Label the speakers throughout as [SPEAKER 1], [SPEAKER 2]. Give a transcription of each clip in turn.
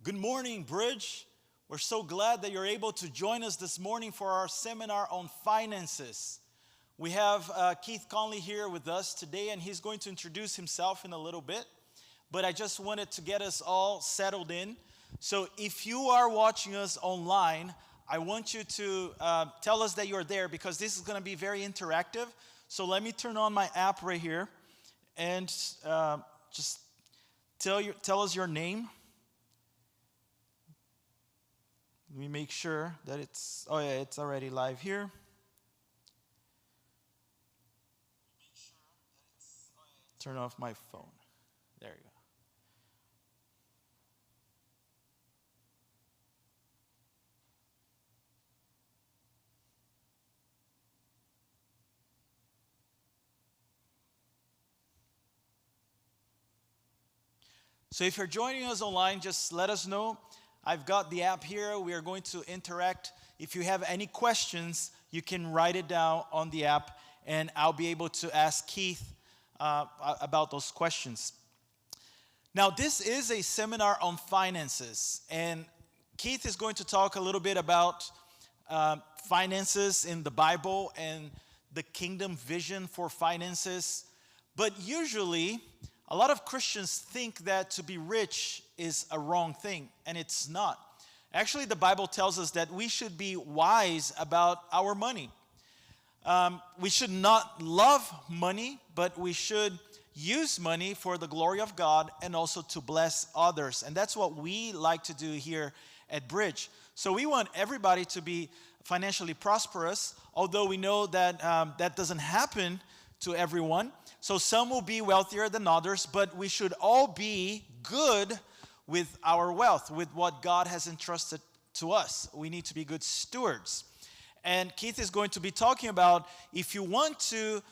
[SPEAKER 1] Good morning, Bridge. We're so glad that you're able to join us this morning for our seminar on finances. We have Keith Conley here with us today, and he's going to introduce himself in a little bit. But I just wanted to get us all settled in. So if you are watching us online, I want you to tell us that you're there because this is going to be very interactive. So let me turn on my app right here and just tell us your name. Let me make sure that it's already live here. Turn off my phone. There you go. So if you're joining us online, just let us know. I've got the app here. We are going to interact. If you have any questions, you can write it down on the app, and I'll be able to ask Keith about those questions. Now, this is a seminar on finances, and Keith is going to talk a little bit about finances in the Bible and the kingdom vision for finances. But usually, a lot of Christians think that to be rich is a wrong thing, and it's not. Actually, the Bible tells us that we should be wise about our money. We should not love money, but we should use money for the glory of God and also to bless others. And that's what we like to do here at Bridge. So we want everybody to be financially prosperous, although we know that that doesn't happen to everyone. So some will be wealthier than others, but we should all be good with our wealth, with what God has entrusted to us. We need to be good stewards. And Keith is going to be talking about if you want to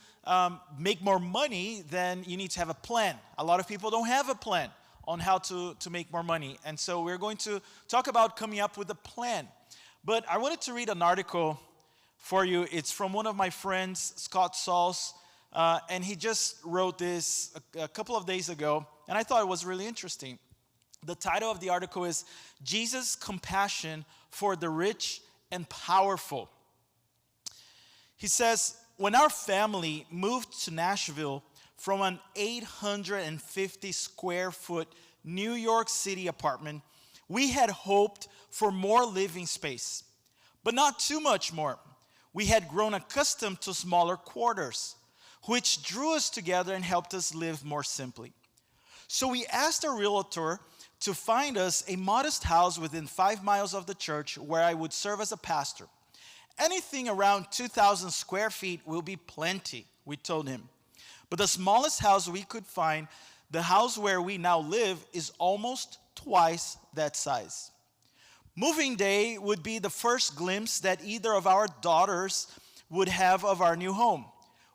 [SPEAKER 1] make more money, then you need to have a plan. A lot of people don't have a plan on how to make more money. And so we're going to talk about coming up with a plan. But I wanted to read an article for you. It's from one of my friends, Scott Sauls. And he just wrote this a couple of days ago, and I thought it was really interesting. The title of the article is Jesus' Compassion for the Rich and Powerful. He says, when our family moved to Nashville from an 850 square foot New York City apartment, we had hoped for more living space, but not too much more. We had grown accustomed to smaller quarters, which drew us together and helped us live more simply. So we asked our realtor to find us a modest house within 5 miles of the church where I would serve as a pastor. Anything around 2,000 square feet will be plenty, we told him. But the smallest house we could find, the house where we now live, is almost twice that size. Moving day would be the first glimpse that either of our daughters would have of our new home.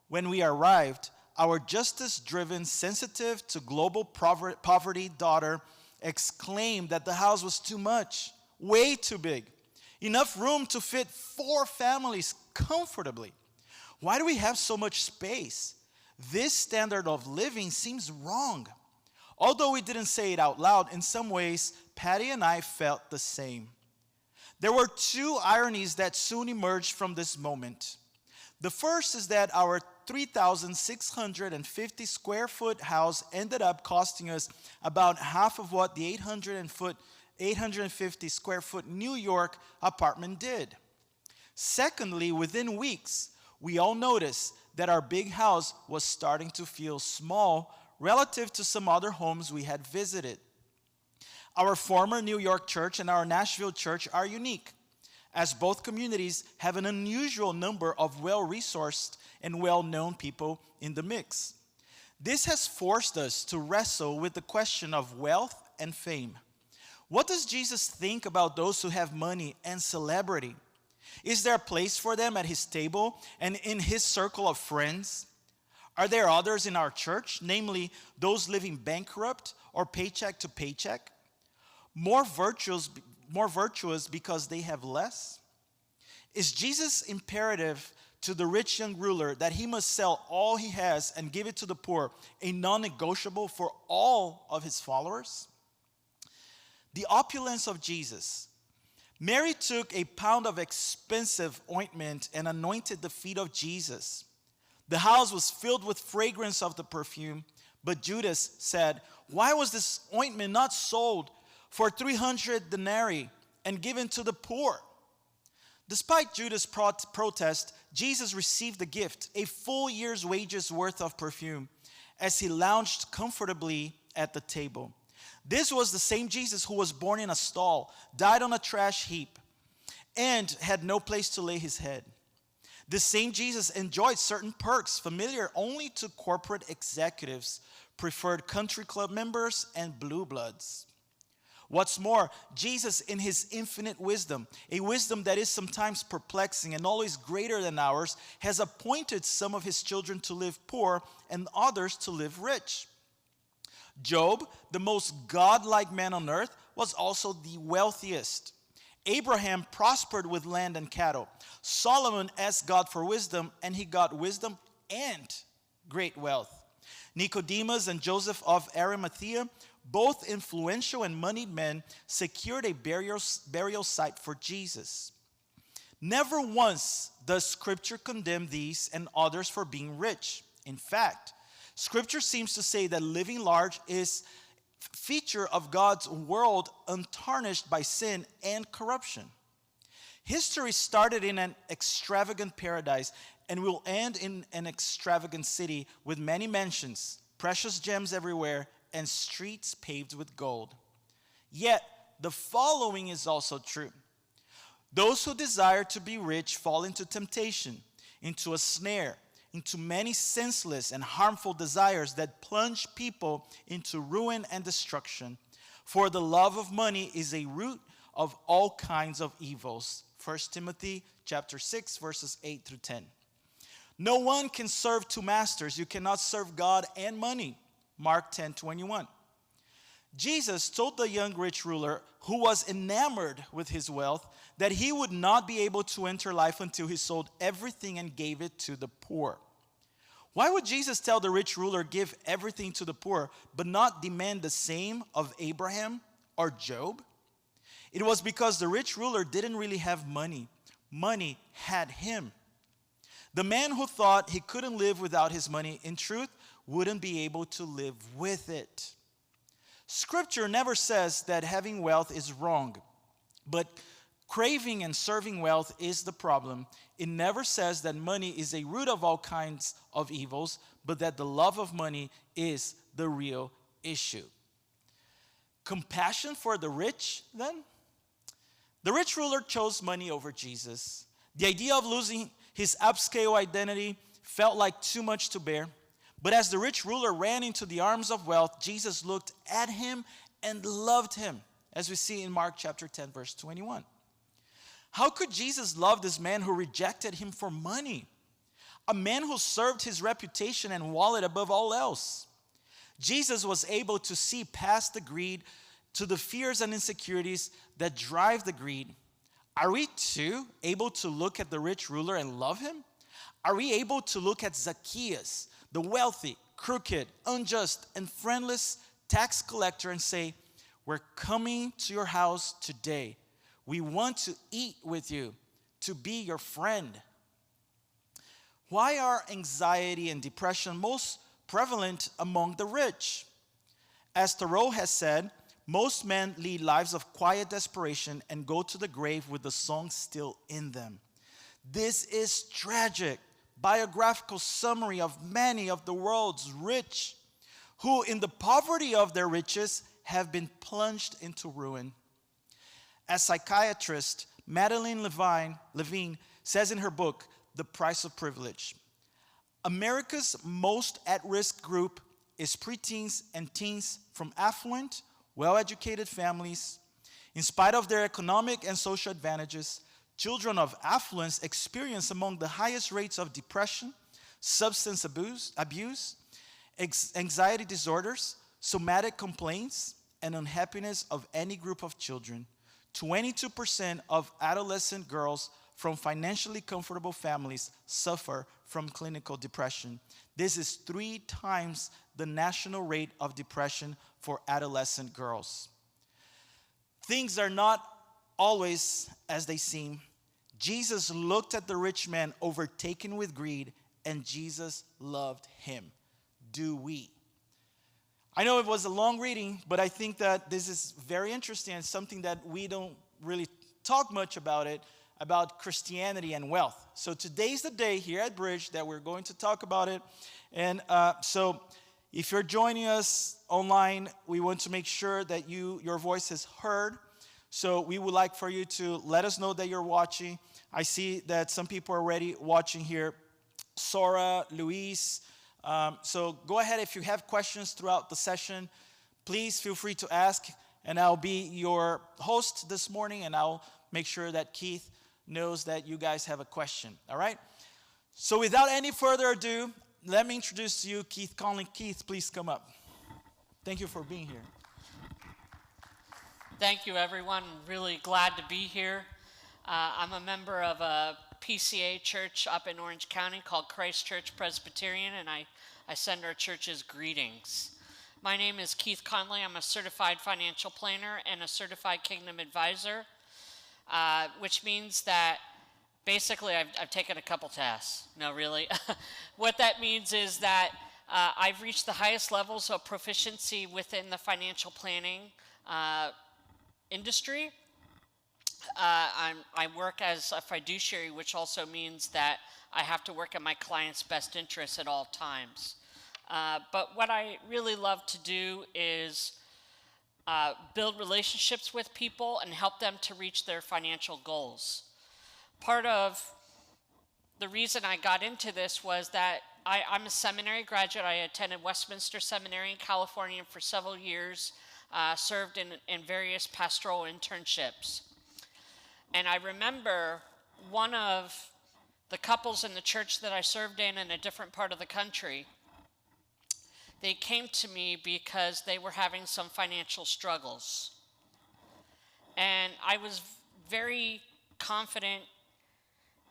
[SPEAKER 1] When we arrived, our justice-driven, sensitive to global poverty daughter exclaimed that the house was too much, way too big, enough room to fit 4 families comfortably. Why do we have so much space? This standard of living seems wrong. Although we didn't say it out loud, in some ways, Patty and I felt the same. There were 2 ironies that soon emerged from this moment. The first is that our 3,650 square foot house ended up costing us about half of what the 850 square foot New York apartment did. Secondly, within weeks, we all noticed that our big house was starting to feel small relative to some other homes we had visited. Our former New York church and our Nashville church are unique, as both communities have an unusual number of well-resourced and well-known people in the mix. This has forced us to wrestle with the question of wealth and fame. What does Jesus think about those who have money and celebrity? Is there a place for them at his table and in his circle of friends? Are there others in our church, namely those living bankrupt or paycheck to paycheck, more virtuous because they have less? Is Jesus' imperative to the rich young ruler that he must sell all he has and give it to the poor a non-negotiable for all of his followers? The opulence of Jesus. Mary took a pound of expensive ointment and anointed the feet of Jesus. The house was filled with fragrance of the perfume, but Judas said, "Why was this ointment not sold for 300 denarii and given to the poor?" Despite Judas' protest, Jesus received the gift, a full year's wages worth of perfume, as he lounged comfortably at the table. This was the same Jesus who was born in a stall, died on a trash heap, and had no place to lay his head. This same Jesus enjoyed certain perks familiar only to corporate executives, preferred country club members, and blue bloods. What's more, Jesus, in his infinite wisdom, a wisdom that is sometimes perplexing and always greater than ours, has appointed some of his children to live poor and others to live rich. Job, the most godlike man on earth, was also the wealthiest. Abraham prospered with land and cattle. Solomon asked God for wisdom, and he got wisdom and great wealth. Nicodemus and Joseph of Arimathea, both influential and moneyed men, secured a burial site for Jesus. Never once does Scripture condemn these and others for being rich. In fact, Scripture seems to say that living large is a feature of God's world untarnished by sin and corruption. History started in an extravagant paradise and will end in an extravagant city with many mansions, precious gems everywhere, and streets paved with gold. Yet, the following is also true. Those who desire to be rich fall into temptation, into a snare, into many senseless and harmful desires that plunge people into ruin and destruction. For the love of money is a root of all kinds of evils. 1 Timothy chapter 6, verses 8 through 10. No one can serve two masters. You cannot serve God and money. Mark 10:21. Jesus told the young rich ruler, who was enamored with his wealth, that he would not be able to enter life until he sold everything and gave it to the poor. Why would Jesus tell the rich ruler, give everything to the poor, but not demand the same of Abraham or Job? It was because the rich ruler didn't really have money. Money had him. The man who thought he couldn't live without his money, in truth, wouldn't be able to live with it. Scripture never says that having wealth is wrong, but craving and serving wealth is the problem. It never says that money is a root of all kinds of evils, but that the love of money is the real issue. Compassion for the rich, then? The rich ruler chose money over Jesus. The idea of losing his upscale identity felt like too much to bear. But as the rich ruler ran into the arms of wealth, Jesus looked at him and loved him, as we see in Mark chapter 10, verse 21. How could Jesus love this man who rejected him for money? A man who served his reputation and wallet above all else. Jesus was able to see past the greed to the fears and insecurities that drive the greed. Are we too able to look at the rich ruler and love him? Are we able to look at Zacchaeus, the wealthy, crooked, unjust, and friendless tax collector, and say, we're coming to your house today. We want to eat with you, to be your friend. Why are anxiety and depression most prevalent among the rich? As Thoreau has said, most men lead lives of quiet desperation and go to the grave with the song still in them. This is tragic. Biographical summary of many of the world's rich who in the poverty of their riches have been plunged into ruin. As psychiatrist Madeline Levine says in her book, The Price of Privilege, America's most at-risk group is preteens and teens from affluent, well-educated families. In spite of their economic and social advantages, children of affluence experience among the highest rates of depression, substance abuse, anxiety disorders, somatic complaints, and unhappiness of any group of children. 22% of adolescent girls from financially comfortable families suffer from clinical depression. This is 3 times the national rate of depression for adolescent girls. things are not always as they seem. Jesus looked at the rich man overtaken with greed, and Jesus loved him. Do we? I know it was a long reading, but I think that this is very interesting and something that we don't really talk much about Christianity and wealth. So today's the day here at Bridge that we're going to talk about it. And so if you're joining us online, we want to make sure that your voice is heard. So we would like for you to let us know that you're watching. I see that some people are already watching here. Sora, Luis. So go ahead if you have questions throughout the session. Please feel free to ask. And I'll be your host this morning. And I'll make sure that Keith knows that you guys have a question. All right? So without any further ado, let me introduce to you Keith Conley. Keith, please come up. Thank you for being here.
[SPEAKER 2] Thank you, everyone. Really glad to be here. I'm a member of a PCA church up in Orange County called Christ Church Presbyterian, and I send our churches greetings. My name is Keith Conley. I'm a certified financial planner and a certified Kingdom advisor, which means that basically I've taken a couple tests. No, really. What that means is that I've reached the highest levels of proficiency within the financial planning industry. I work as a fiduciary, which also means that I have to work in my client's best interests at all times. But what I really love to do is build relationships with people and help them to reach their financial goals. Part of the reason I got into this was that I'm a seminary graduate. I attended Westminster Seminary in California for several years, served in various pastoral internships. And I remember one of the couples in the church that I served in a different part of the country, they came to me because they were having some financial struggles. And I was very confident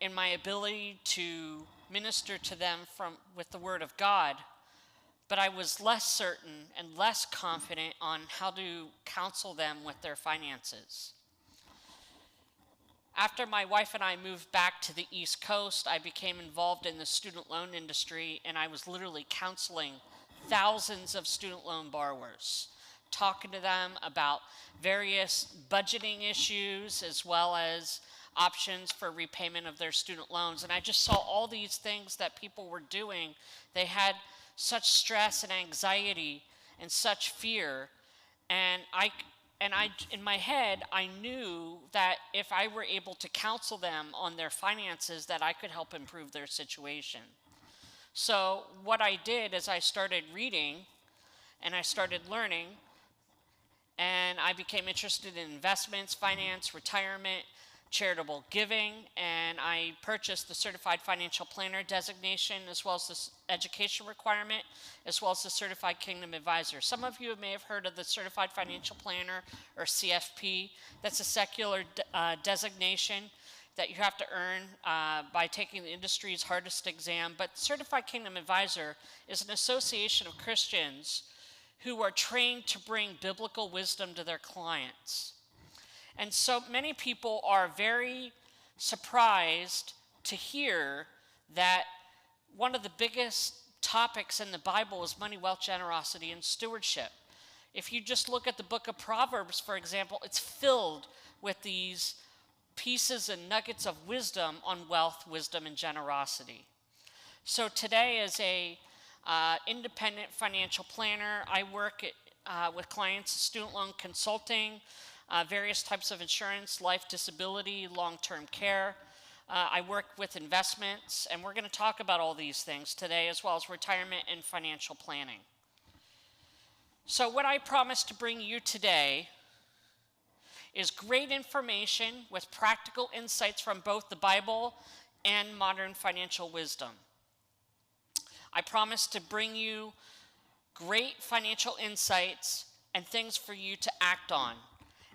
[SPEAKER 2] in my ability to minister to them with the Word of God, but I was less certain and less confident on how to counsel them with their finances. After my wife and I moved back to the East Coast, I became involved in the student loan industry, and I was literally counseling thousands of student loan borrowers, talking to them about various budgeting issues as well as options for repayment of their student loans. And I just saw all these things that people were doing. They had such stress and anxiety and such fear, and I in my head, I knew that if I were able to counsel them on their finances, that I could help improve their situation. So what I did is I started reading and I started learning, and I became interested in investments, finance, retirement, charitable giving, and I purchased the Certified Financial Planner designation as well as the education requirement, as well as the Certified Kingdom Advisor. Some of you may have heard of the Certified Financial Planner, or CFP. That's a secular designation that you have to earn by taking the industry's hardest exam. But Certified Kingdom Advisor is an association of Christians who are trained to bring biblical wisdom to their clients. And so many people are very surprised to hear that one of the biggest topics in the Bible is money, wealth, generosity, and stewardship. If you just look at the book of Proverbs, for example, it's filled with these pieces and nuggets of wisdom on wealth, wisdom, and generosity. So today, as a independent financial planner, I work with clients, student loan consulting, various types of insurance, life, disability, long-term care. I work with investments, and we're going to talk about all these things today, as well as retirement and financial planning. So what I promise to bring you today is great information with practical insights from both the Bible and modern financial wisdom. I promise to bring you great financial insights and things for you to act on.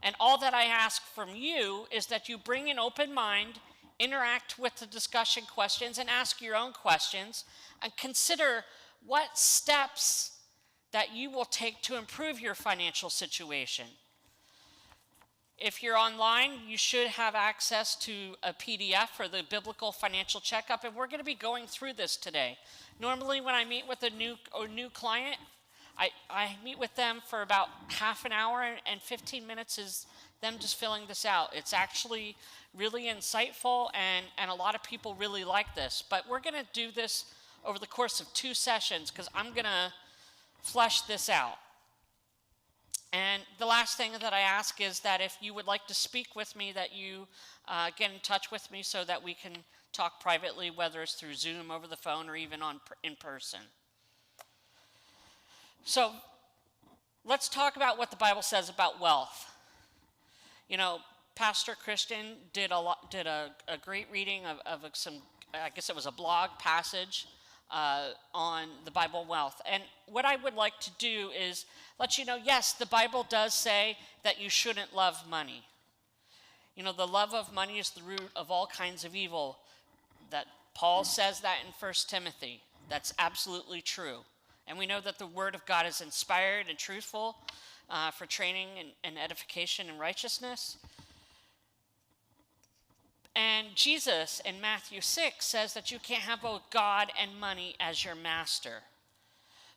[SPEAKER 2] And all that I ask from you is that you bring an open mind, interact with the discussion questions, and ask your own questions, and consider what steps that you will take to improve your financial situation. If you're online, you should have access to a PDF for the Biblical Financial Checkup, and we're going to be going through this today. Normally, when I meet with a new client, I meet with them for about half an hour, and 15 minutes is them just filling this out. It's actually really insightful, and a lot of people really like this. But we're going to do this over the course of 2 sessions because I'm going to flesh this out. And the last thing that I ask is that if you would like to speak with me, that you get in touch with me so that we can talk privately, whether it's through Zoom, over the phone, or even in person. So let's talk about what the Bible says about wealth. You know, Pastor Christian did a great reading of some, I guess it was a blog passage on the Bible wealth. And what I would like to do is let you know, yes, the Bible does say that you shouldn't love money. You know, the love of money is the root of all kinds of evil. That Paul says that in 1 Timothy. That's absolutely true. And we know that the Word of God is inspired and truthful for training and edification and righteousness. And Jesus in Matthew 6 says that you can't have both God and money as your master.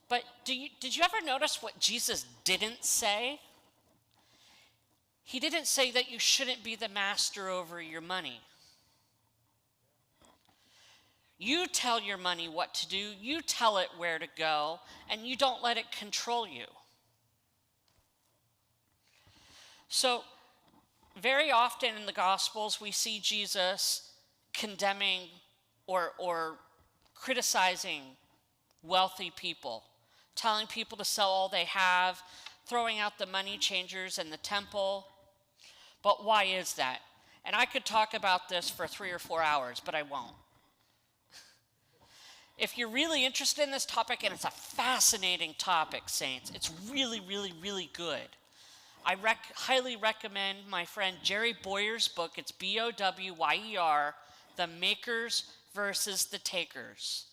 [SPEAKER 2] But did you ever notice what Jesus didn't say? He didn't say that you shouldn't be the master over your money. You tell your money what to do, you tell it where to go, and you don't let it control you. So, very often in the Gospels, we see Jesus condemning or criticizing wealthy people, telling people to sell all they have, throwing out the money changers in the temple. But why is that? And I could talk about this for 3 or 4 hours, but I won't. If you're really interested in this topic, and it's a fascinating topic, saints, it's really, really, really good. I highly recommend my friend Jerry Boyer's book. It's Bower, The Makers versus the Takers.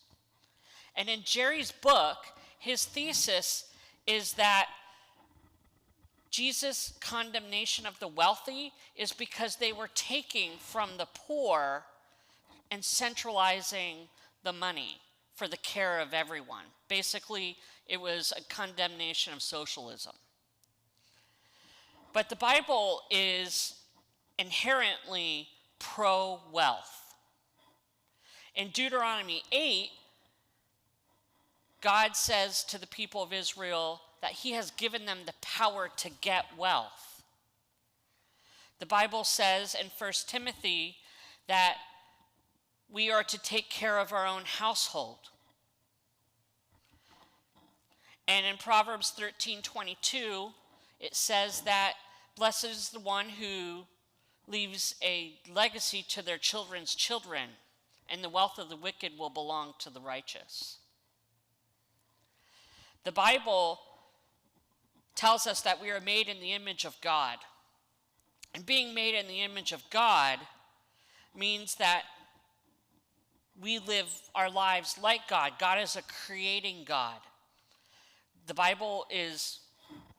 [SPEAKER 2] And in Jerry's book, his thesis is that Jesus' condemnation of the wealthy is because they were taking from the poor and centralizing the money for the care of everyone. Basically, it was a condemnation of socialism. But the Bible is inherently pro-wealth. In Deuteronomy 8, God says to the people of Israel that he has given them the power to get wealth. The Bible says in 1 Timothy that we are to take care of our own household. And in Proverbs 13:22, it says that blessed is the one who leaves a legacy to their children's children, and the wealth of the wicked will belong to the righteous. The Bible tells us that we are made in the image of God. And being made in the image of God means that we live our lives like God. God is a creating God. The Bible is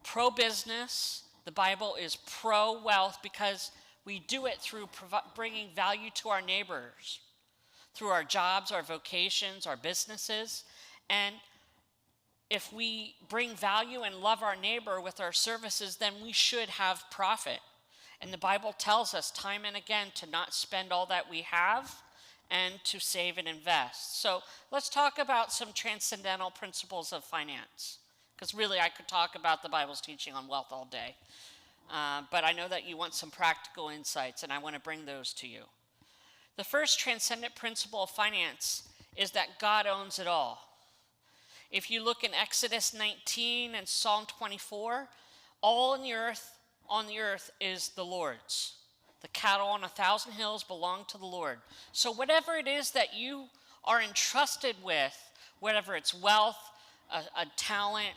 [SPEAKER 2] pro-business. The Bible is pro-wealth because we do it through bringing value to our neighbors, through our jobs, our vocations, our businesses. And if we bring value and love our neighbor with our services, then we should have profit. And the Bible tells us time and again to not spend all that we have and to save and invest. So let's talk about some transcendental principles of finance. Because really, I could talk about the Bible's teaching on wealth all day. But I know that you want some practical insights, and I want to bring those to you. The first transcendent principle of finance is that God owns it all. If you look in Exodus 19 and Psalm 24, all on the earth is the Lord's. The cattle on 1,000 hills belong to the Lord. So whatever it is that you are entrusted with, whatever it's wealth, a talent,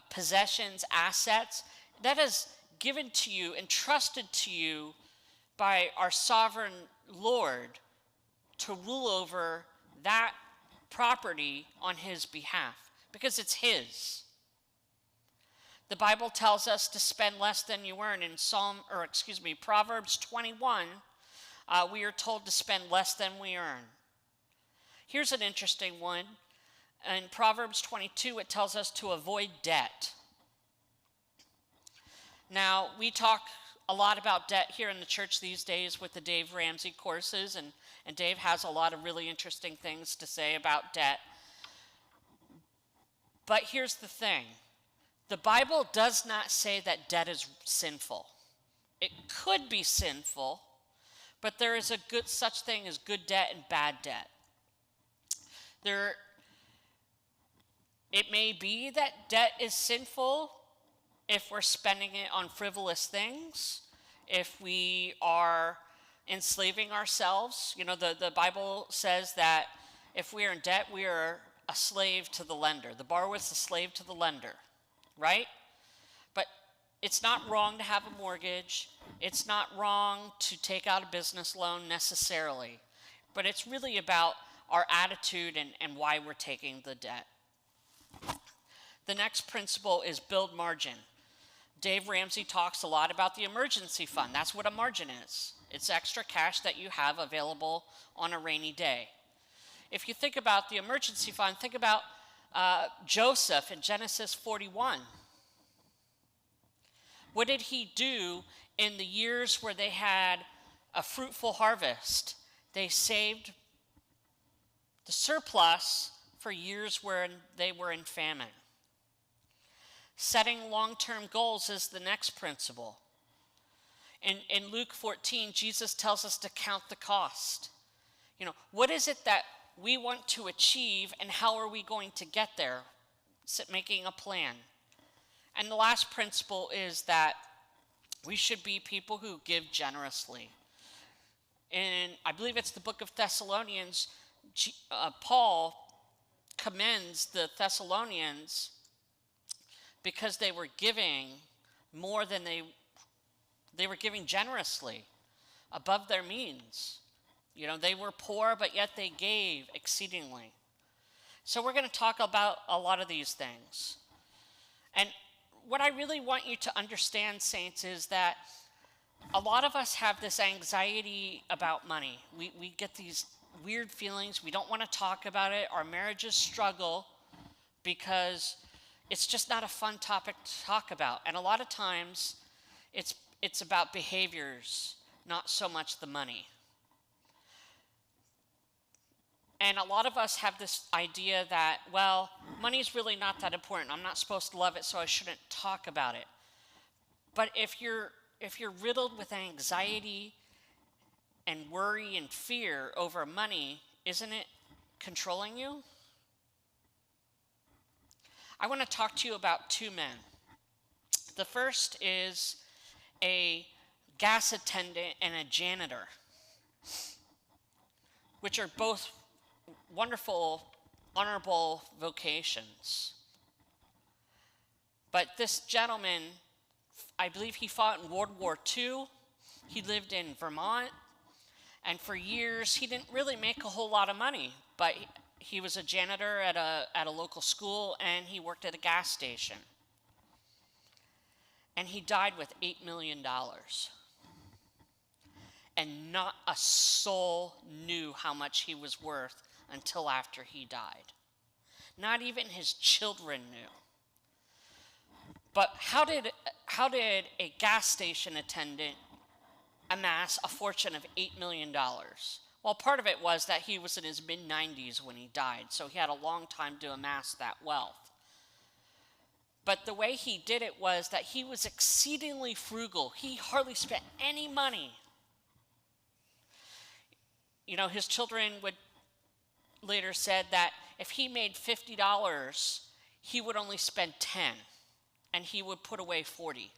[SPEAKER 2] possessions, assets, that is given to you, entrusted to you by our sovereign Lord to rule over that property on his behalf, because it's his. The Bible tells us to spend less than you earn. In Proverbs 21, we are told to spend less than we earn. Here's an interesting one. In Proverbs 22, it tells us to avoid debt. Now, we talk a lot about debt here in the church these days with the Dave Ramsey courses, and Dave has a lot of really interesting things to say about debt. But here's the thing. The Bible does not say that debt is sinful. It could be sinful, but there is such thing as good debt and bad debt. It may be that debt is sinful if we're spending it on frivolous things, if we are enslaving ourselves. You know, the Bible says that if we are in debt, we are a slave to the lender. The borrower is a slave to the lender, right? But it's not wrong to have a mortgage. It's not wrong to take out a business loan necessarily. But it's really about our attitude and why we're taking the debt. The next principle is build margin. Dave Ramsey talks a lot about the emergency fund. That's what a margin is. It's extra cash that you have available on a rainy day. If you think about the emergency fund, think about Joseph in Genesis 41. What did he do in the years where they had a fruitful harvest? They saved the surplus for years where they were in famine. Setting long-term goals is the next principle. In Luke 14, Jesus tells us to count the cost. You know, what is it that we want to achieve and how are we going to get there? Making a plan. And the last principle is that we should be people who give generously. In, I believe it's the book of Thessalonians, Paul commends the Thessalonians because they were giving more than they were giving generously, above their means. You know, they were poor, but yet they gave exceedingly. So we're going to talk about a lot of these things. And what I really want you to understand, saints, is that a lot of us have this anxiety about money. We get these weird feelings. We don't want to talk about it. Our marriages struggle because it's just not a fun topic to talk about. And a lot of times it's about behaviors, not so much the money. And a lot of us have this idea that, well, money's really not that important. I'm not supposed to love it, so I shouldn't talk about it. But if you're riddled with anxiety and worry and fear over money, isn't it controlling you? I want to talk to you about two men. The first is a gas attendant and a janitor, which are both wonderful, honorable vocations. But this gentleman, I believe he fought in World War II. He lived in Vermont. And for years, he didn't really make a whole lot of money. But he was a janitor at a local school, and he worked at a gas station. And he died with $8 million. And not a soul knew how much he was worth until after he died. Not even his children knew. But how did a gas station attendant amass a fortune of $8 million? Well, part of it was that he was in his mid-90s when he died, so he had a long time to amass that wealth. But the way he did it was that he was exceedingly frugal. He hardly spent any money. You know, his children would later said that if he made $50, he would only spend $10, and he would put away $40.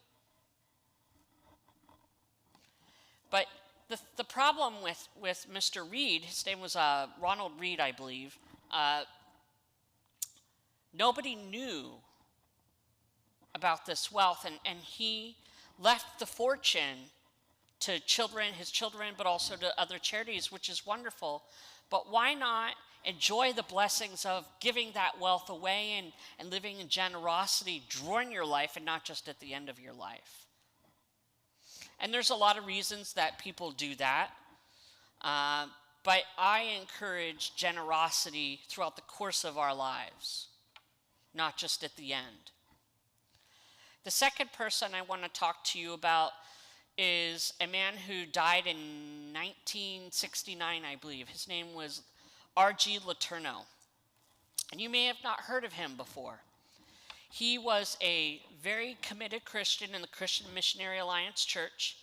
[SPEAKER 2] But the problem with Mr. Reed, his name was Ronald Reed, I believe, nobody knew about this wealth, and he left the fortune to his children, but also to other charities, which is wonderful. But why not enjoy the blessings of giving that wealth away and living in generosity during your life and not just at the end of your life. And there's a lot of reasons that people do that. But I encourage generosity throughout the course of our lives, not just at the end. The second person I want to talk to you about is a man who died in 1969, I believe. His name was R.G. Letourneau. And you may have not heard of him before. He was a very committed Christian in the Christian Missionary Alliance Church.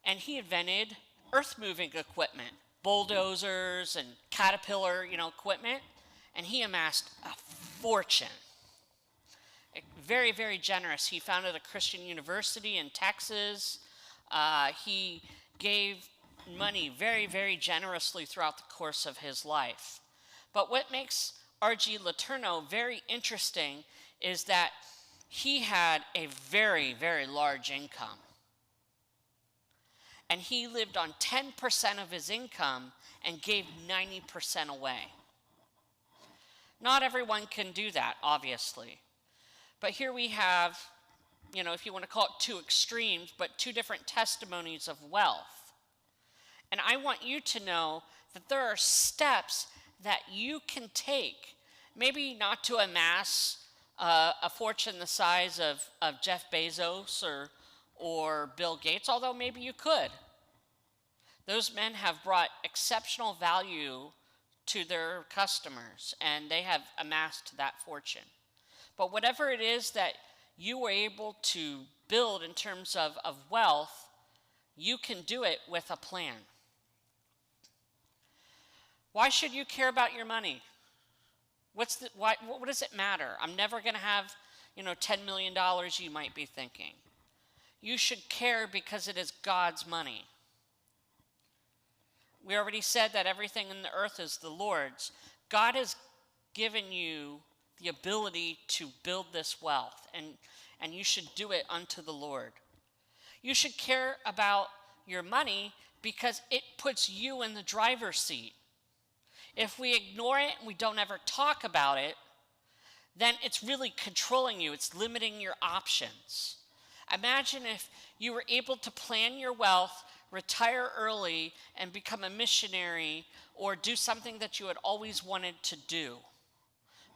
[SPEAKER 2] And he invented earth-moving equipment, bulldozers and Caterpillar, equipment. And he amassed a fortune. Very, very generous. He founded a Christian university in Texas. He gave money very, very generously throughout the course of his life. But what makes R.G. Letourneau very interesting is that he had a very, very large income. And he lived on 10% of his income and gave 90% away. Not everyone can do that, obviously. But here we have, if you want to call it two extremes, but two different testimonies of wealth. And I want you to know that there are steps that you can take, maybe not to amass a fortune the size of Jeff Bezos or Bill Gates, although maybe you could. Those men have brought exceptional value to their customers, and they have amassed that fortune. But whatever it is that you were able to build in terms of wealth, you can do it with a plan. Why should you care about your money? What does it matter? I'm never going to have, $10 million, you might be thinking. You should care because it is God's money. We already said that everything in the earth is the Lord's. God has given you the ability to build this wealth, and you should do it unto the Lord. You should care about your money because it puts you in the driver's seat. If we ignore it and we don't ever talk about it, then it's really controlling you. It's limiting your options. Imagine if you were able to plan your wealth, retire early, and become a missionary or do something that you had always wanted to do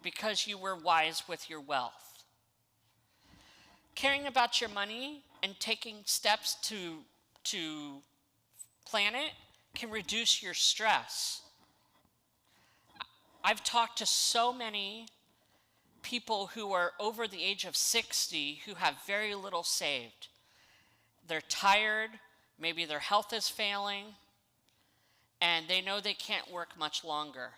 [SPEAKER 2] because you were wise with your wealth. Caring about your money and taking steps to plan it can reduce your stress. I've talked to so many people who are over the age of 60 who have very little saved. They're tired, maybe their health is failing, and they know they can't work much longer.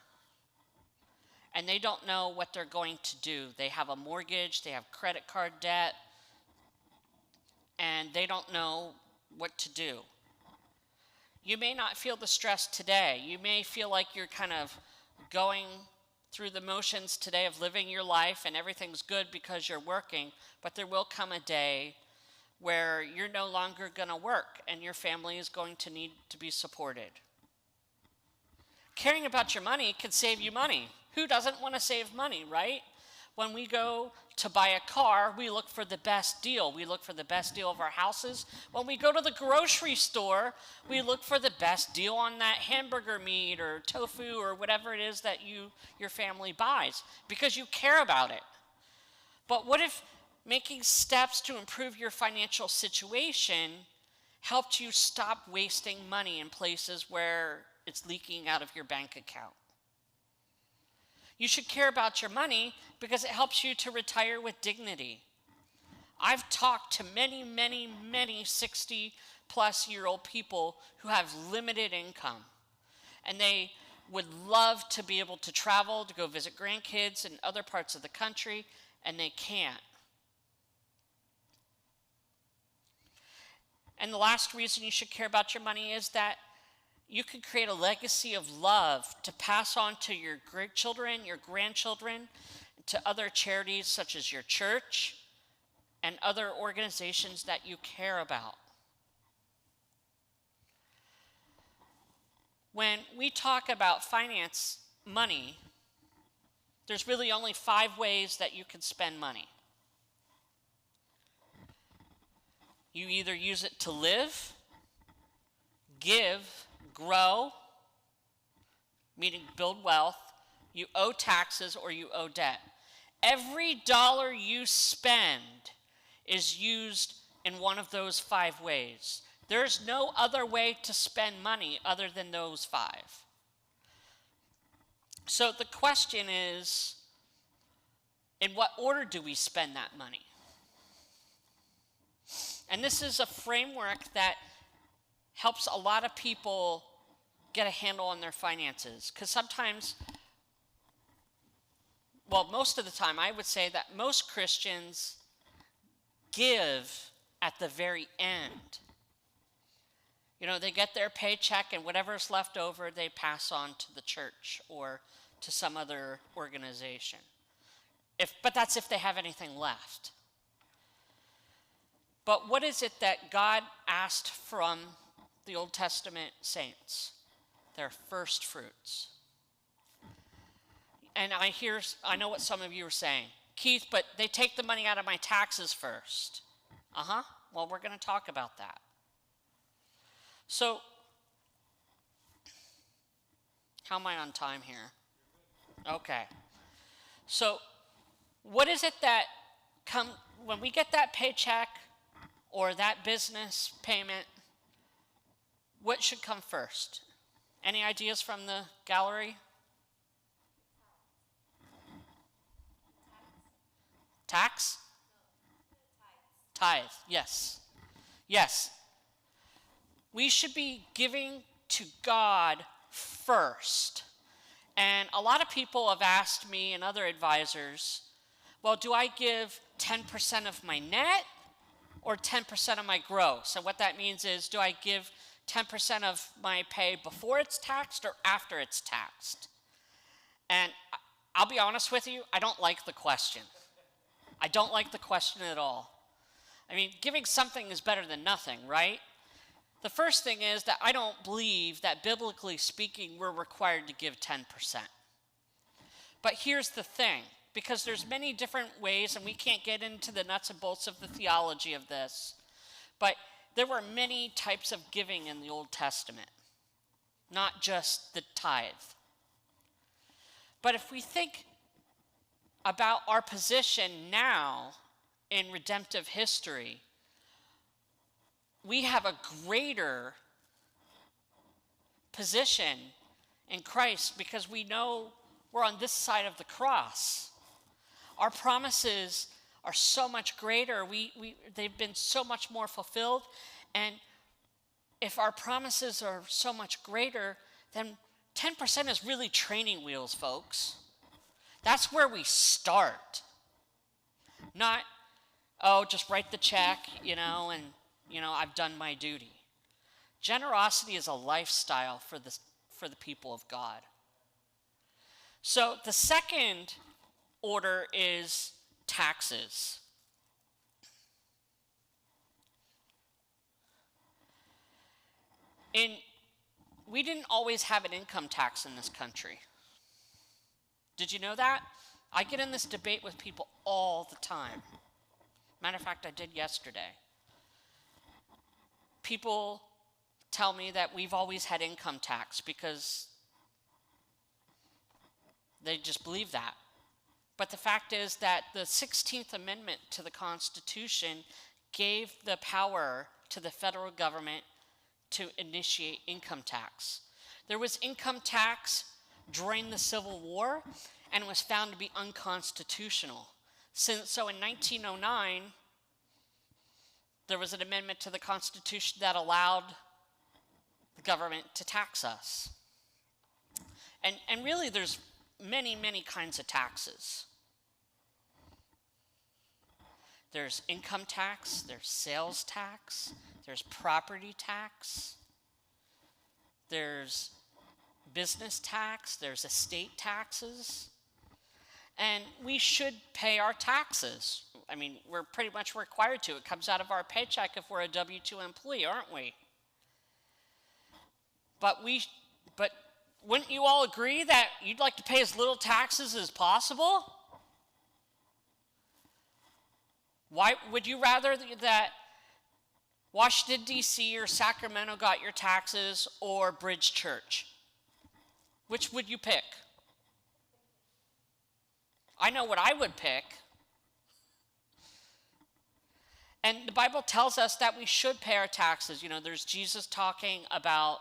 [SPEAKER 2] And they don't know what they're going to do. They have a mortgage, they have credit card debt, and they don't know what to do. You may not feel the stress today. You may feel like you're kind of going through the motions today of living your life and everything's good because you're working, but there will come a day where you're no longer going to work and your family is going to need to be supported. Caring about your money can save you money. Who doesn't want to save money, right? When we go to buy a car, we look for the best deal. We look for the best deal of our houses. When we go to the grocery store, we look for the best deal on that hamburger meat or tofu or whatever it is that your family buys because you care about it. But what if making steps to improve your financial situation helped you stop wasting money in places where it's leaking out of your bank account? You should care about your money because it helps you to retire with dignity. I've talked to many, many, many 60-plus-year-old people who have limited income, and they would love to be able to travel, to go visit grandkids in other parts of the country, and they can't. And the last reason you should care about your money is that you can create a legacy of love to pass on to your children, your grandchildren, to other charities such as your church and other organizations that you care about. When we talk about finance money, there's really only 5 ways that you can spend money. You either use it to live, give, grow, meaning build wealth, you owe taxes, or you owe debt. Every dollar you spend is used in one of those 5 ways. There's no other way to spend money other than those 5. So the question is, in what order do we spend that money? And this is a framework that helps a lot of people get a handle on their finances. Because sometimes, well, most of the time, I would say that most Christians give at the very end. You know, they get their paycheck, and whatever's left over, they pass on to the church or to some other organization. But that's if they have anything left. But what is it that God asked from the Old Testament saints? Their first fruits. And I know what some of you are saying. Keith, but they take the money out of my taxes first. Well, we're going to talk about that. So, how am I on time here? Okay. So, what is it that when we get that paycheck or that business payment, what should come first? Any ideas from the gallery? Tax? Tithe, yes. Yes. We should be giving to God first. And a lot of people have asked me and other advisors, well, do I give 10% of my net or 10% of my gross? And what that means is, do I give 10% of my pay before it's taxed or after it's taxed? And I'll be honest with you, I don't like the question. I don't like the question at all. I mean, giving something is better than nothing, right? The first thing is that I don't believe that, biblically speaking, we're required to give 10%. But here's the thing, because there's many different ways, and we can't get into the nuts and bolts of the theology of this, but there were many types of giving in the Old Testament, not just the tithe. But if we think about our position now in redemptive history, we have a greater position in Christ because we know we're on this side of the cross. Our promises are so much greater. They've been so much more fulfilled. And if our promises are so much greater, then 10% is really training wheels, folks. That's where we start. Not, just write the check, and I've done my duty. Generosity is a lifestyle for the people of God. So the second order is taxes. We didn't always have an income tax in this country. Did you know that? I get in this debate with people all the time. Matter of fact, I did yesterday. People tell me that we've always had income tax because they just believe that. But the fact is that the 16th Amendment to the Constitution gave the power to the federal government to initiate income tax. There was income tax during the Civil War, and it was found to be unconstitutional. So in 1909, there was an amendment to the Constitution that allowed the government to tax us. And really, there's many, many kinds of taxes. There's income tax, there's sales tax, there's property tax, there's business tax, there's estate taxes, and we should pay our taxes. I mean, we're pretty much required to. It comes out of our paycheck if we're a W-2 employee, aren't we? But Wouldn't you all agree that you'd like to pay as little taxes as possible? Why would you rather that Washington, D.C. or Sacramento got your taxes or Bridge Church? Which would you pick? I know what I would pick. And the Bible tells us that we should pay our taxes. You know, there's Jesus talking about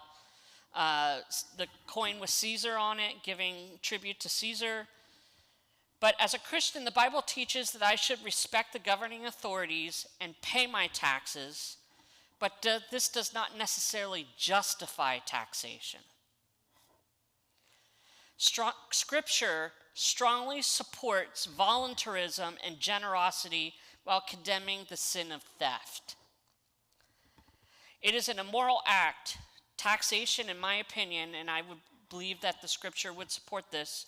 [SPEAKER 2] the coin with Caesar on it, giving tribute to Caesar. But as a Christian, the Bible teaches that I should respect the governing authorities and pay my taxes, but this does not necessarily justify taxation. Scripture strongly supports voluntarism and generosity while condemning the sin of theft. It is an immoral act. Taxation, in my opinion, and I would believe that the scripture would support this,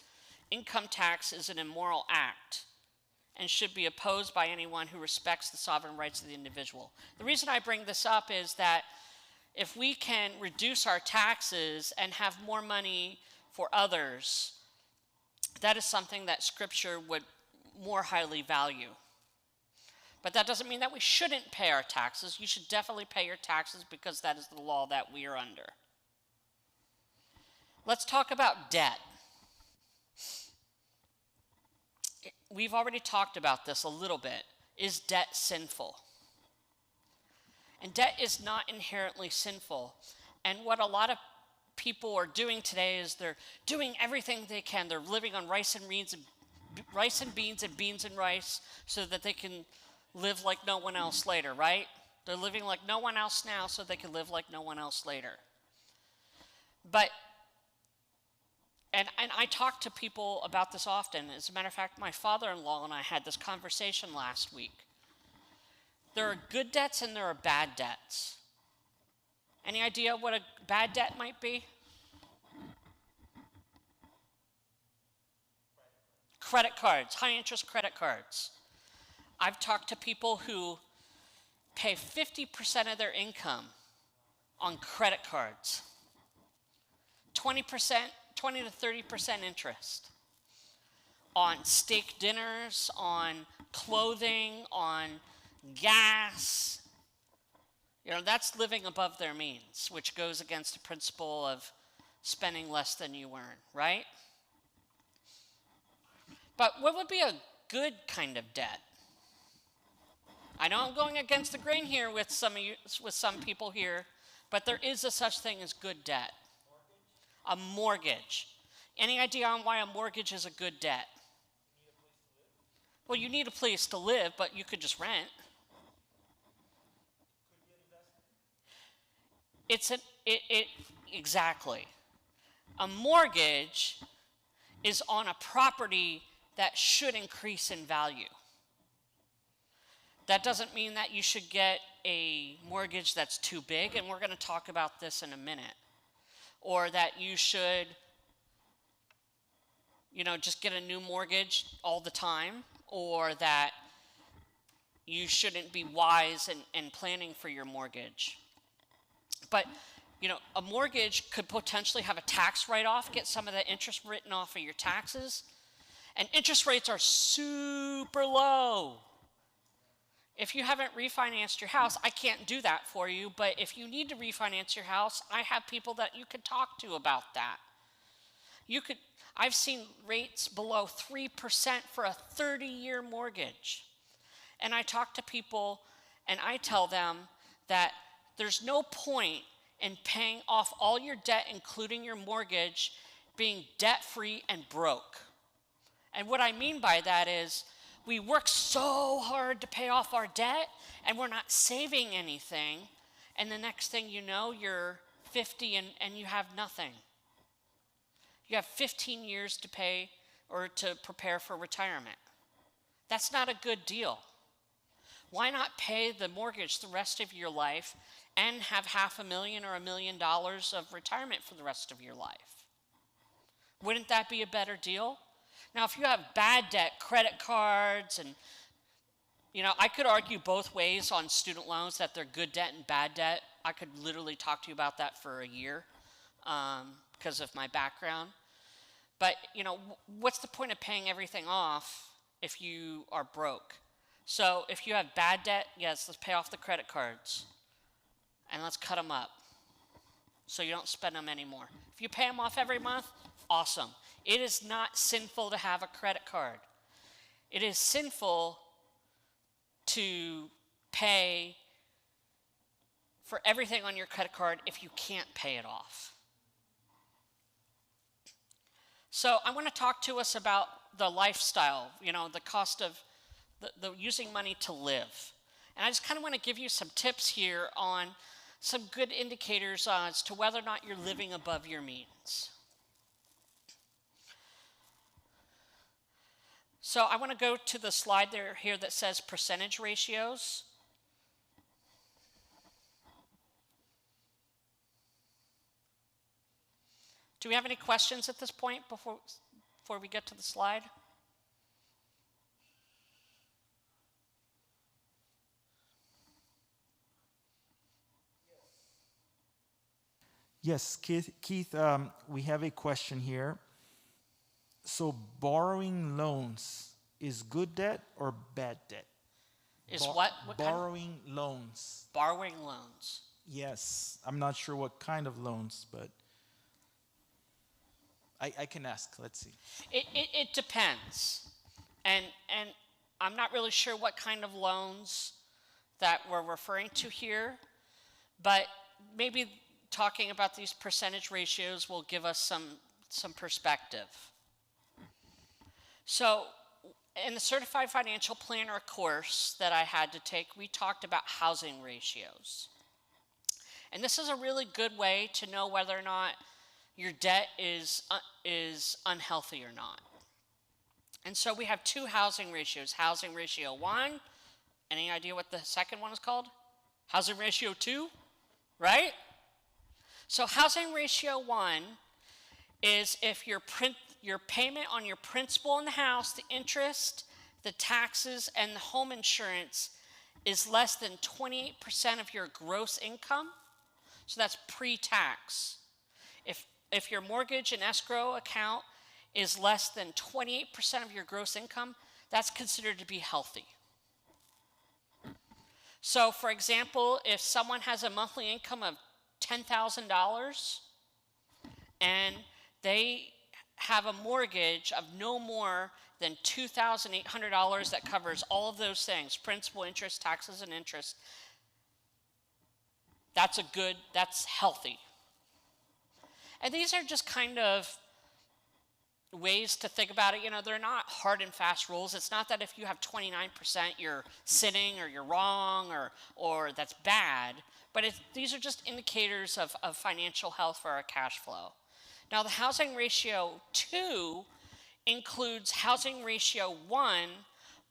[SPEAKER 2] income tax is an immoral act and should be opposed by anyone who respects the sovereign rights of the individual. The reason I bring this up is that if we can reduce our taxes and have more money for others, that is something that Scripture would more highly value. But that doesn't mean that we shouldn't pay our taxes. You should definitely pay your taxes because that is the law that we are under. Let's talk about debt. We've already talked about this a little bit. Is debt sinful? And debt is not inherently sinful. And what a lot of people are doing today is they're doing everything they can. They're living on rice and beans and beans and rice so that they can live like no one else later, right? They're living like no one else now so they can live like no one else later. But And I talk to people about this often. As a matter of fact, my father-in-law and I had this conversation last week. There are good debts and there are bad debts. Any idea what a bad debt might be? Credit cards, high-interest credit cards. I've talked to people who pay 50% of their income on credit cards. 20% to 30% interest on steak dinners, on clothing, on gas. You know, that's living above their means, which goes against the principle of spending less than you earn, right? But what would be a good kind of debt? I know I'm going against the grain here with some people here, but there is a such thing as good debt. A mortgage. Any idea on why a mortgage is a good debt? Well, you need a place to live, but you could just rent. Exactly. A mortgage is on a property that should increase in value. That doesn't mean that you should get a mortgage that's too big, and we're going to talk about this in a minute. Or that you should, just get a new mortgage all the time, or that you shouldn't be wise in planning for your mortgage. But, a mortgage could potentially have a tax write-off, get some of the interest written off of your taxes, and interest rates are super low. If you haven't refinanced your house, I can't do that for you, but if you need to refinance your house, I have people that you could talk to about that. I've seen rates below 3% for a 30-year mortgage. And I talk to people and I tell them that there's no point in paying off all your debt, including your mortgage, being debt-free and broke. And what I mean by that is, we work so hard to pay off our debt, and we're not saving anything. And the next thing you know, you're 50 and you have nothing. You have 15 years to pay or to prepare for retirement. That's not a good deal. Why not pay the mortgage the rest of your life and have $500,000 or $1 million of retirement for the rest of your life? Wouldn't that be a better deal? Now, if you have bad debt, credit cards, and, I could argue both ways on student loans that they're good debt and bad debt. I could literally talk to you about that for a year because of my background. But, what's the point of paying everything off if you are broke? So if you have bad debt, yes, let's pay off the credit cards and let's cut them up so you don't spend them anymore. If you pay them off every month, awesome. It is not sinful to have a credit card. It is sinful to pay for everything on your credit card if you can't pay it off. So I want to talk to us about the lifestyle, the cost of the using money to live. And I just kind of want to give you some tips here on some good indicators as to whether or not you're living above your means. So I want to go to the slide here that says percentage ratios. Do we have any questions at this point before we get to the slide?
[SPEAKER 1] Yes, Keith, we have a question here. So borrowing loans is good debt or bad debt?
[SPEAKER 2] Is what? What kind?
[SPEAKER 1] Borrowing loans.
[SPEAKER 2] Borrowing loans.
[SPEAKER 1] Yes, I'm not sure what kind of loans, but I can ask. Let's see.
[SPEAKER 2] It depends. And I'm not really sure what kind of loans that we're referring to here, but maybe talking about these percentage ratios will give us some perspective. So in the Certified Financial Planner course that I had to take, we talked about housing ratios. And this is a really good way to know whether or not your debt is unhealthy or not. And so we have two housing ratios. Housing ratio 1, any idea what the second one is called? Housing ratio 2, right? So housing ratio 1 is if your payment on your principal on the house, the interest, the taxes, and the home insurance is less than 28% of your gross income. So that's pre-tax. If your mortgage and escrow account is less than 28% of your gross income, that's considered to be healthy. So for example, if someone has a monthly income of $10,000 and they have a mortgage of no more than $2,800 that covers all of those things, principal, interest, taxes, and interest, that's healthy. And these are just kind of ways to think about it. They're not hard and fast rules. It's not that if you have 29% you're sinning or you're wrong or that's bad, but these are just indicators of financial health for our cash flow. Now the housing ratio 2 includes housing ratio 1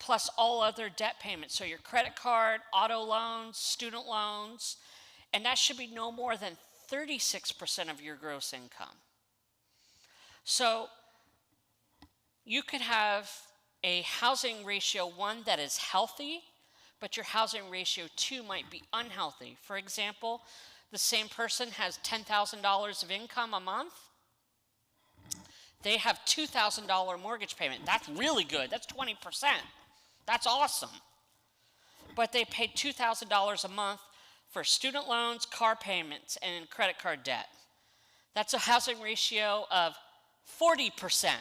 [SPEAKER 2] plus all other debt payments. So your credit card, auto loans, student loans, and that should be no more than 36% of your gross income. So you could have a housing ratio 1 that is healthy, but your housing ratio 2 might be unhealthy. For example, the same person has $10,000 of income a month. They have $2,000 mortgage payment. That's really good. That's 20%. That's awesome. But they paid $2,000 a month for student loans, car payments, and credit card debt. That's a housing ratio of 40%.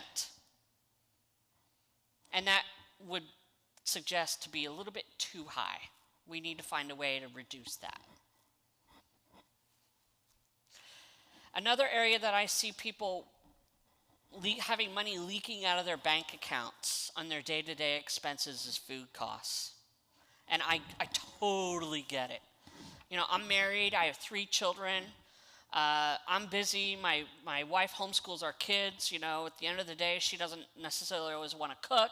[SPEAKER 2] And that would suggest to be a little bit too high. We need to find a way to reduce that. Another area that I see people having money leaking out of their bank accounts on their day-to-day expenses is food costs. And I totally get it. I'm married, I have 3 children. I'm busy, my wife homeschools our kids. At the end of the day, she doesn't necessarily always want to cook.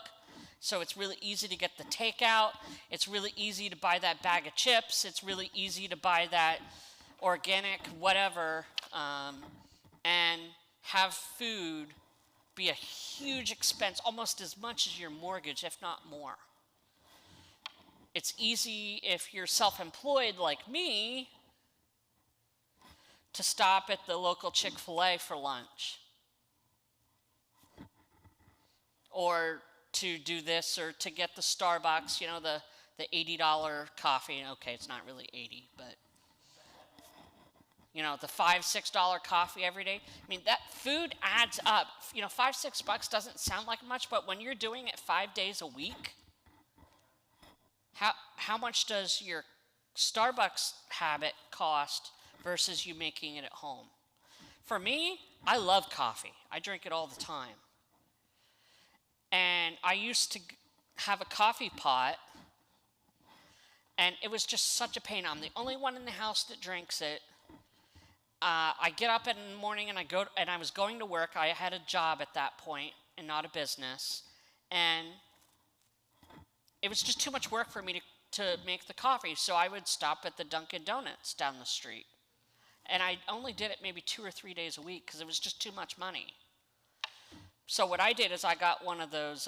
[SPEAKER 2] So it's really easy to get the takeout. It's really easy to buy that bag of chips. It's really easy to buy that organic whatever and have food be a huge expense, almost as much as your mortgage, if not more. It's easy if you're self-employed like me to stop at the local Chick-fil-A for lunch, or to do this, or to get the Starbucks, the $80 coffee. Okay, it's not really 80, but the $5-6 coffee every day. I mean, that food adds up. $5-6 doesn't sound like much, but when you're doing it 5 days a week, how much does your Starbucks habit cost versus you making it at home? For me, I love coffee. I drink it all the time. And I used to have a coffee pot, and it was just such a pain. I'm the only one in the house that drinks it. I get up in the morning and I was going to work. I had a job at that point and not a business. And it was just too much work for me to make the coffee. So I would stop at the Dunkin' Donuts down the street. And I only did it maybe 2 or 3 days a week because it was just too much money. So what I did is I got one of those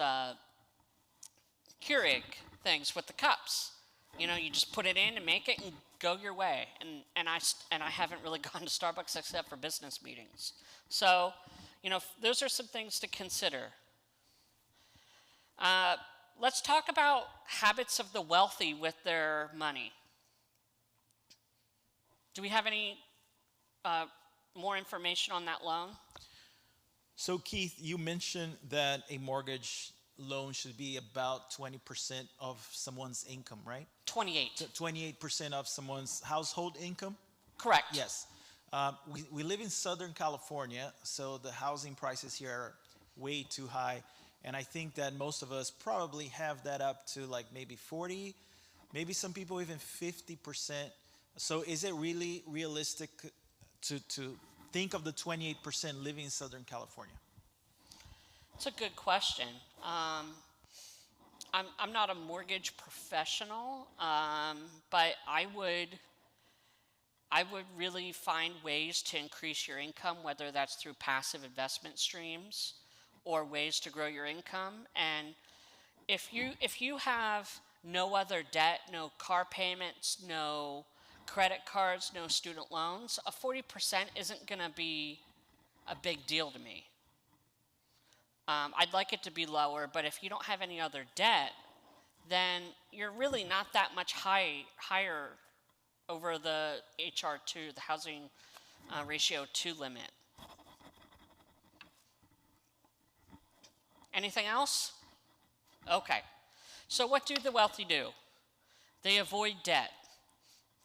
[SPEAKER 2] Keurig things with the cups. You just put it in and make it and go your way. And I haven't really gone to Starbucks except for business meetings. So, those are some things to consider. Let's talk about habits of the wealthy with their money. Do we have any more information on that loan?
[SPEAKER 1] So Keith, you mentioned that a mortgage loan should be about 20% of someone's income, right?
[SPEAKER 2] 28.
[SPEAKER 1] 28% of someone's household income?
[SPEAKER 2] Correct.
[SPEAKER 1] Yes. We live in Southern California, so the housing prices here are way too high. And I think that most of us probably have that up to like maybe 40, maybe some people even 50%. So is it really realistic to think of the 28% living in Southern California?
[SPEAKER 2] It's a good question. I'm not a mortgage professional, but I would really find ways to increase your income, whether that's through passive investment streams or ways to grow your income. And if you have no other debt, no car payments, no credit cards, no student loans, a 40% isn't going to be a big deal to me. I'd like it to be lower, but if you don't have any other debt, then you're really not that much higher over the HR2, the housing ratio 2 limit. Anything else? Okay. So what do the wealthy do? They avoid debt.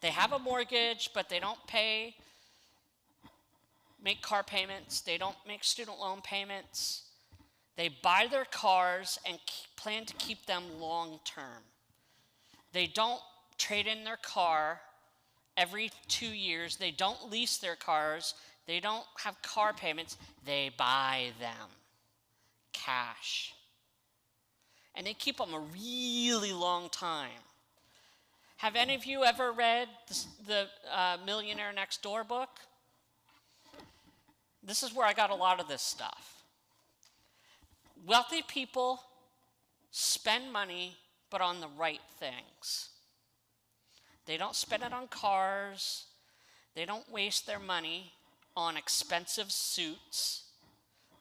[SPEAKER 2] They have a mortgage, but they don't make car payments. They don't make student loan payments. They buy their cars and plan to keep them long term. They don't trade in their car every 2 years. They don't lease their cars. They don't have car payments. They buy them cash. And they keep them a really long time. Have any of you ever read the Millionaire Next Door book? This is where I got a lot of this stuff. Wealthy people spend money, but on the right things. They don't spend it on cars. They don't waste their money on expensive suits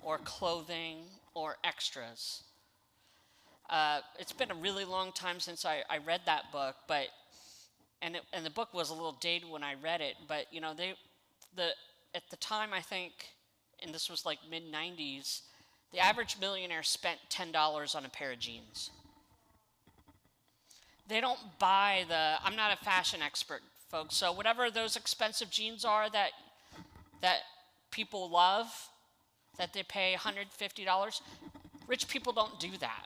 [SPEAKER 2] or clothing or extras. It's been a really long time since I read that book, and the book was a little dated when I read it. But at the time, I think, and this was like mid-90s, the average millionaire spent $10 on a pair of jeans. They don't buy I'm not a fashion expert, folks, so whatever those expensive jeans are that people love, that they pay $150, rich people don't do that.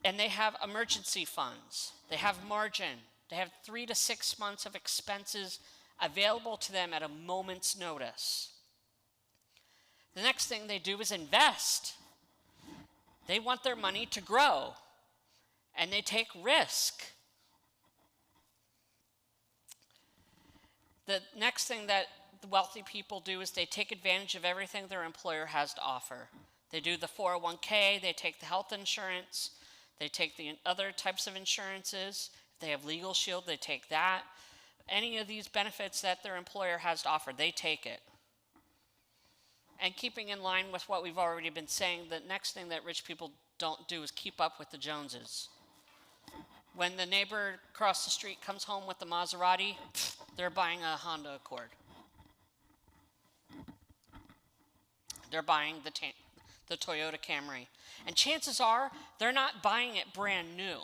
[SPEAKER 2] And they have emergency funds. They have margin. They have 3 to 6 months of expenses available to them at a moment's notice. The next thing they do is invest. They want their money to grow, and they take risk. The next thing that the wealthy people do is they take advantage of everything their employer has to offer. They do the 401k, they take the health insurance, they take the other types of insurances. If they have Legal Shield, they take that. any of these benefits that their employer has to offer, they take it. And keeping in line with what we've already been saying, the next thing that rich people don't do is keep up with the Joneses. When the neighbor across the street comes home with the Maserati, they're buying a Honda Accord. They're buying the Toyota Camry. And chances are, they're not buying it brand new.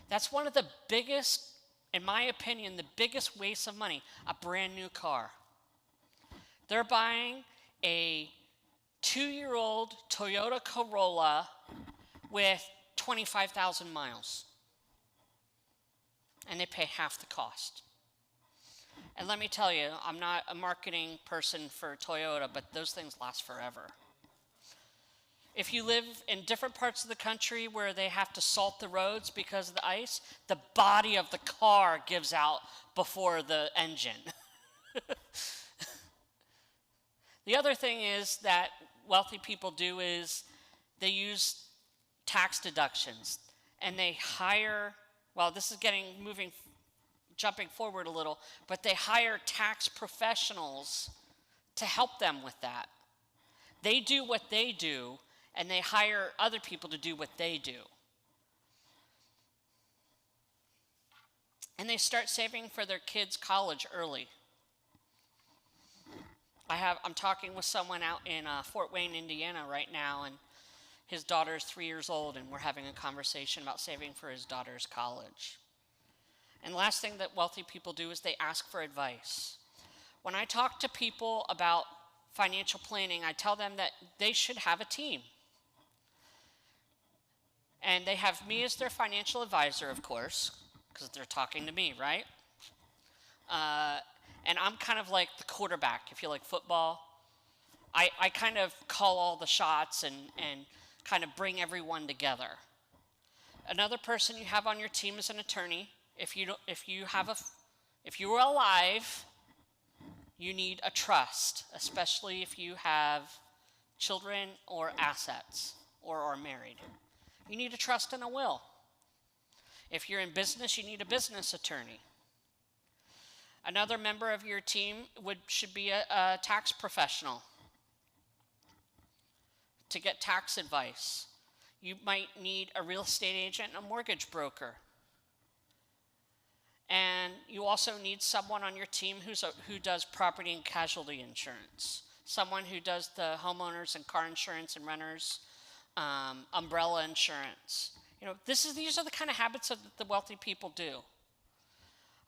[SPEAKER 2] That's one of the biggest, in my opinion, the biggest waste of money, a brand new car. They're buying a 2-year-old Toyota Corolla with 25,000 miles. And they pay half the cost. And let me tell you, I'm not a marketing person for Toyota, but those things last forever. If you live in different parts of the country where they have to salt the roads because of the ice, the body of the car gives out before the engine. The other thing is that wealthy people do is they use tax deductions and they hire, well, this is jumping forward a little, but they hire tax professionals to help them with that. They do what they do, and they hire other people to do what they do. And they start saving for their kids' college early. I'm talking with someone out in Fort Wayne, Indiana right now, and his daughter's 3 years old, and we're having a conversation about saving for his daughter's college. And the last thing that wealthy people do is they ask for advice. When I talk to people about financial planning, I tell them that they should have a team. And they have me as their financial advisor, of course, because they're talking to me, right? And I'm kind of like the quarterback, if you like football. I kind of call all the shots and kind of bring everyone together. Another person you have on your team is an attorney. If you're alive, you need a trust, especially if you have children or assets or are married. You need a trust and a will. If you're in business, you need a business attorney. Another member of your team should be a tax professional to get tax advice. You might need a real estate agent and a mortgage broker. And you also need someone on your team who does property and casualty insurance. Someone who does the homeowners and car insurance and renters, umbrella insurance. These are the kind of habits that the wealthy people do.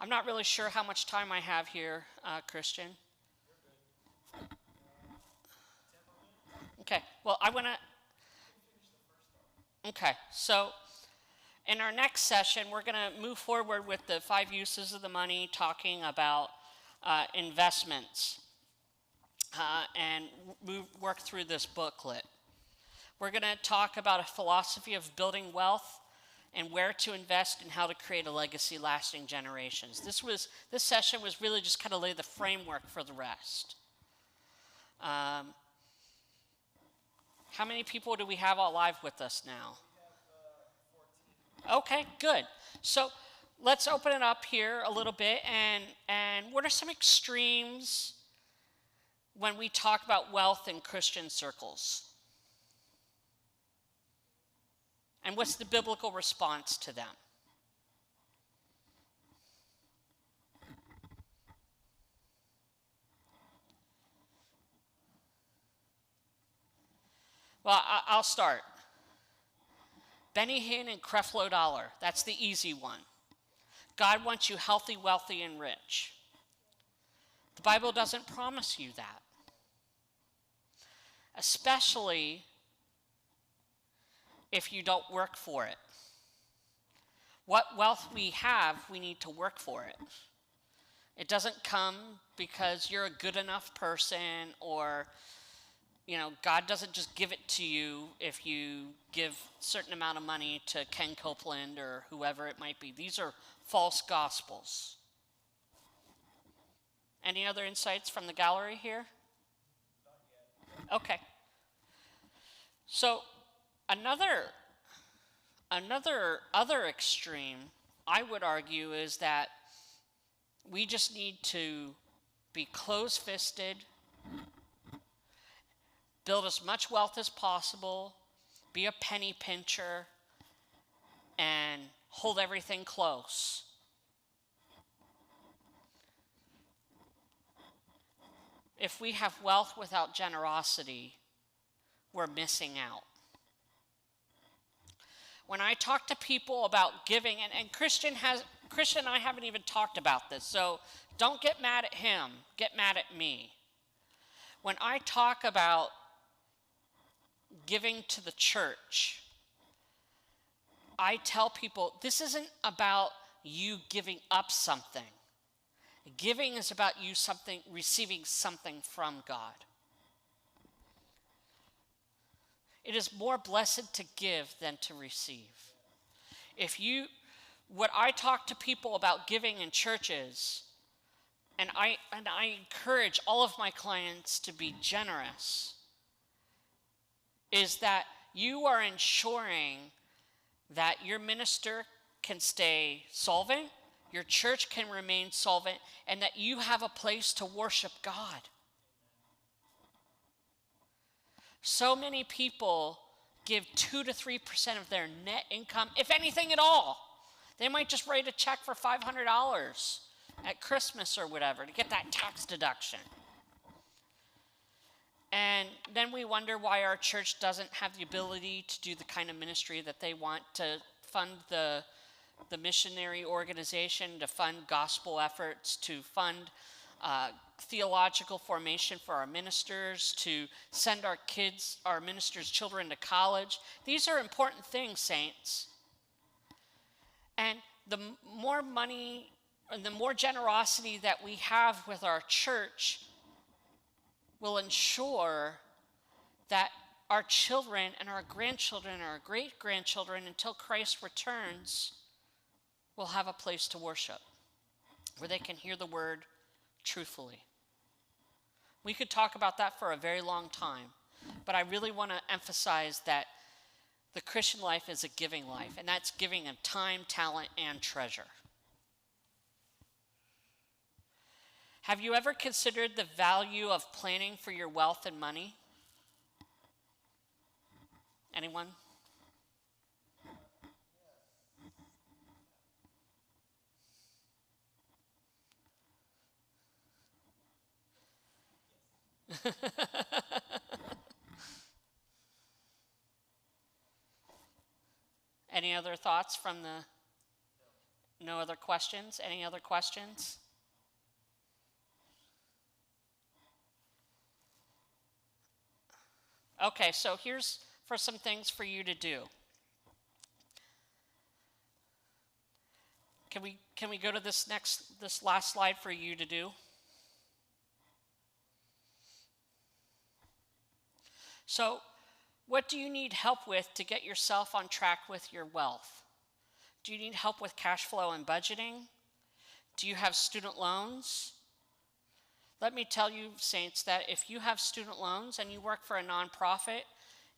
[SPEAKER 2] I'm not really sure how much time I have here, Christian. Okay, well, Okay, so in our next session, we're going to move forward with the 5 uses of the money, talking about investments, and work through this booklet. We're going to talk about a philosophy of building wealth and where to invest and how to create a legacy lasting generations. This session was really just kind of lay the framework for the rest. How many people do we have alive with us now? Okay, good. So let's open it up here a little bit, and what are some extremes when we talk about wealth in Christian circles? And what's the biblical response to them? Well, I'll start. Benny Hinn and Creflo Dollar. That's the easy one. God wants you healthy, wealthy, and rich. The Bible doesn't promise you that. Especially if you don't work for it. What wealth we have, we need to work for it. It doesn't come because you're a good enough person, or God doesn't just give it to you if you give a certain amount of money to Ken Copeland or whoever it might be. These are false gospels. Any other insights from the gallery here? Okay. So other extreme I would argue is that we just need to be close-fisted, build as much wealth as possible, be a penny pincher, and hold everything close. If we have wealth without generosity, we're missing out. When I talk to people about giving, and Christian and I haven't even talked about this, so don't get mad at him, get mad at me. When I talk about giving to the church, I tell people this isn't about you giving up something. Giving is about you receiving something from God. It is more blessed to give than to receive. What I talk to people about giving in churches, and I encourage all of my clients to be generous, is that you are ensuring that your minister can stay solvent, your church can remain solvent, and that you have a place to worship God. So many people give 2 to 3% of their net income, if anything at all. They might just write a check for $500 at Christmas or whatever to get that tax deduction. And then we wonder why our church doesn't have the ability to do the kind of ministry that they want, to fund the missionary organization, to fund gospel efforts, to fund theological formation for our ministers, to send our ministers' children to college. These are important things, saints. And the more money and the more generosity that we have with our church will ensure that our children and our grandchildren and our great-grandchildren, until Christ returns, will have a place to worship, where they can hear the word truthfully. We could talk about that for a very long time, but I really want to emphasize that the Christian life is a giving life, and that's giving of time, talent, and treasure. Have you ever considered the value of planning for your wealth and money? Anyone? Any other thoughts from no other questions? Any other questions? Okay, so here's for some things for you to do. Can we go to this last slide for you to do? So, what do you need help with to get yourself on track with your wealth? Do you need help with cash flow and budgeting? Do you have student loans? Let me tell you, saints, that if you have student loans and you work for a nonprofit,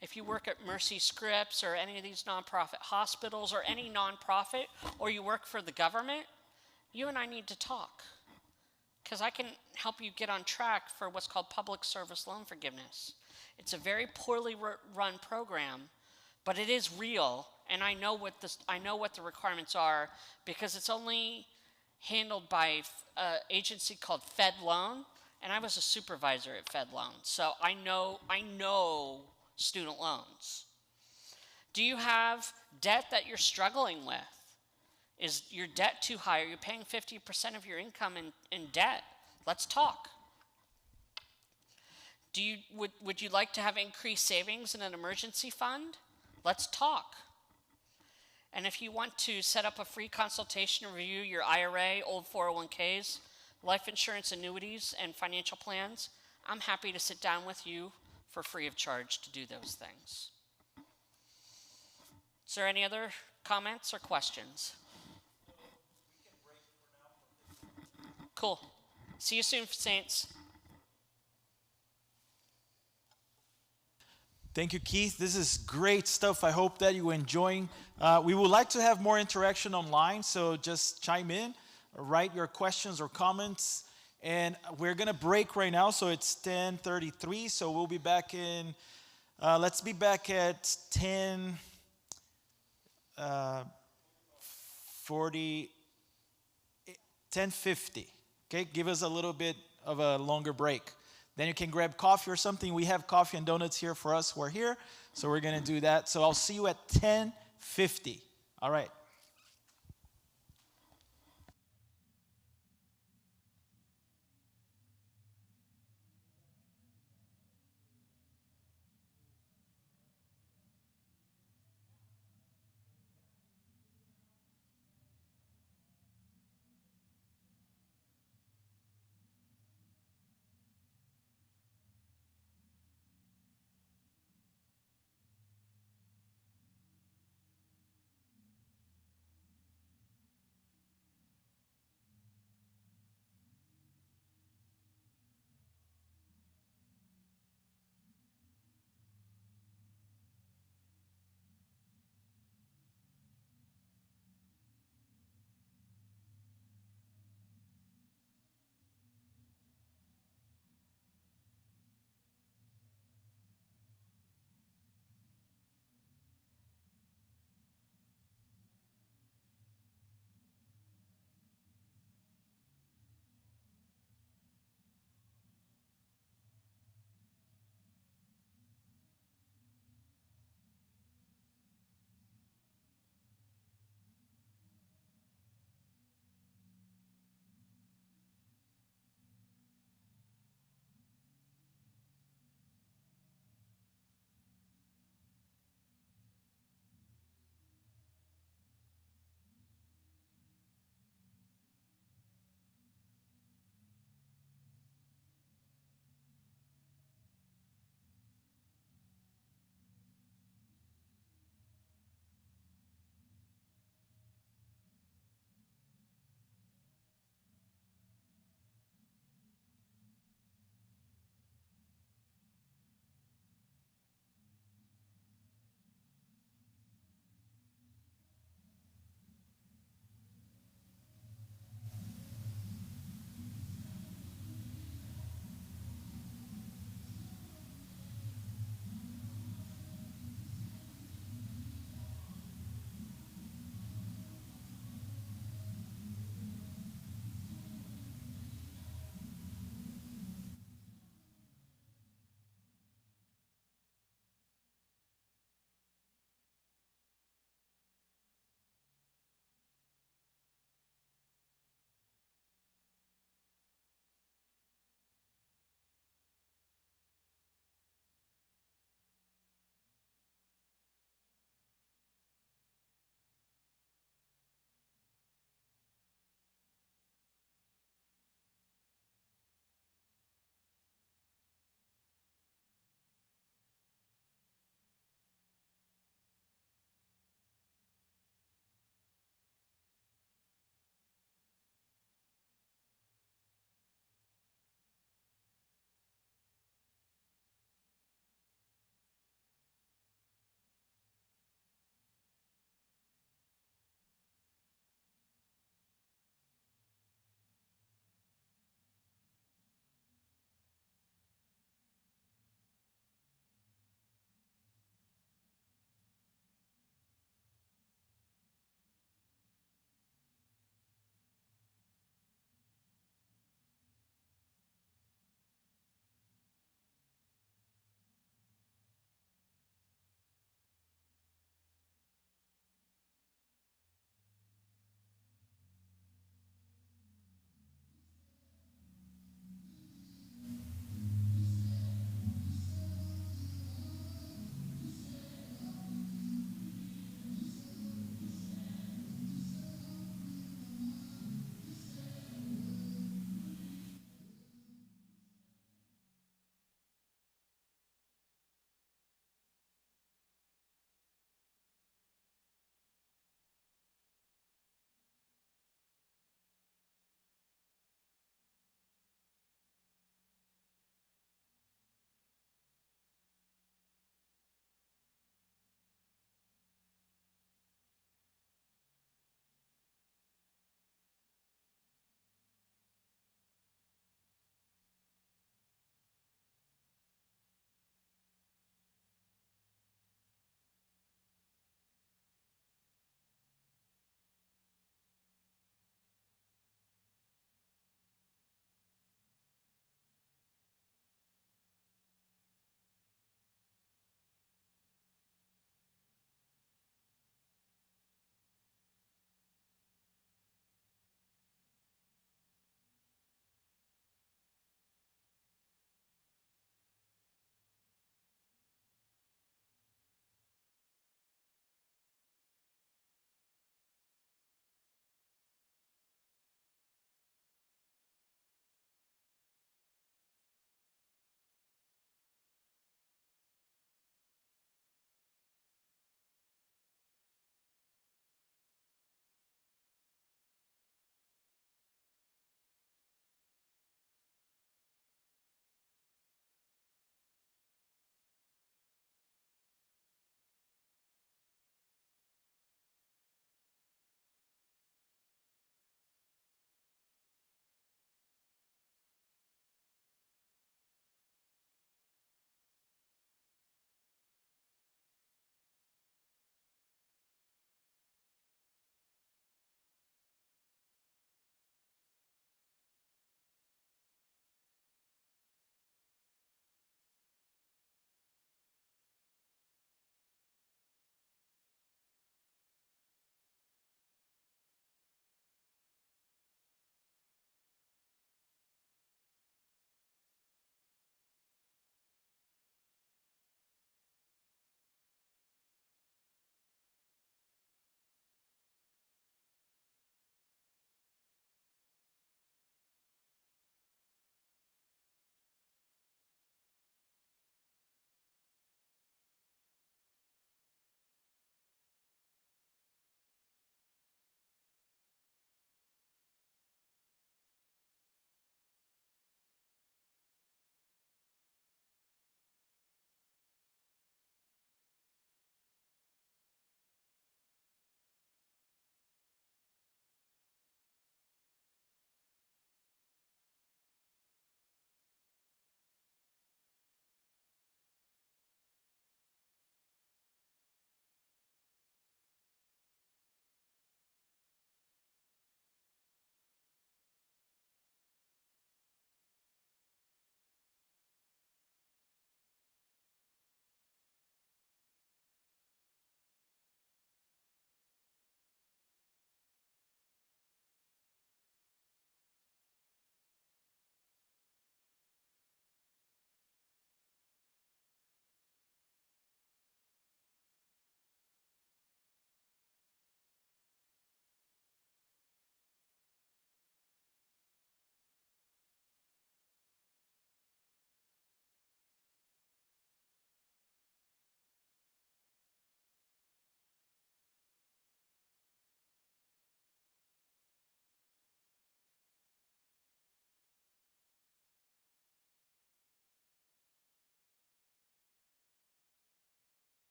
[SPEAKER 2] if you work at Mercy Scripts or any of these nonprofit hospitals or any nonprofit, or you work for the government, you and I need to talk, because I can help you get on track for what's called public service loan forgiveness. It's a very poorly run program, but it is real, and I know what the requirements are, because it's only handled by an agency called Fed Loan, and I was a supervisor at Fed Loan, so I know student loans. Do you have debt that you're struggling with? Is your debt too high? Are you paying 50% of your income in debt? Let's talk. Would you like to have increased savings in an emergency fund? Let's talk. And if you want to set up a free consultation to review your IRA, old 401ks, life insurance annuities, and financial plans, I'm happy to sit down with you for free of charge to do those things. Is there any other comments or questions? Cool. See you soon, saints.
[SPEAKER 1] Thank you, Keith. This is great stuff. I hope that you're enjoying. We would like to have more interaction online, so just chime in, or write your questions or comments. And we're gonna break right now, so it's 10:33. So we'll be back in. Let's be back at 10:40, 10:50. Okay, give us a little bit of a longer break. Then you can grab coffee or something. We have coffee and donuts here for us who are here. So we're going to do that. So I'll see you at 10:50. All right.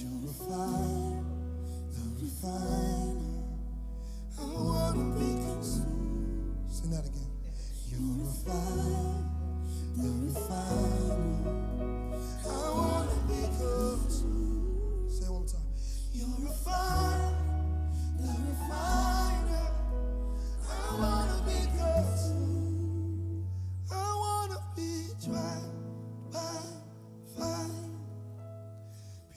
[SPEAKER 3] you're a fire, the refiner. I wanna be consumed. Sing that again. You're a fire, the refiner. I wanna be consumed. Say it one more time. You're a fire, the refiner. I wanna be consumed. I wanna be tried by fire.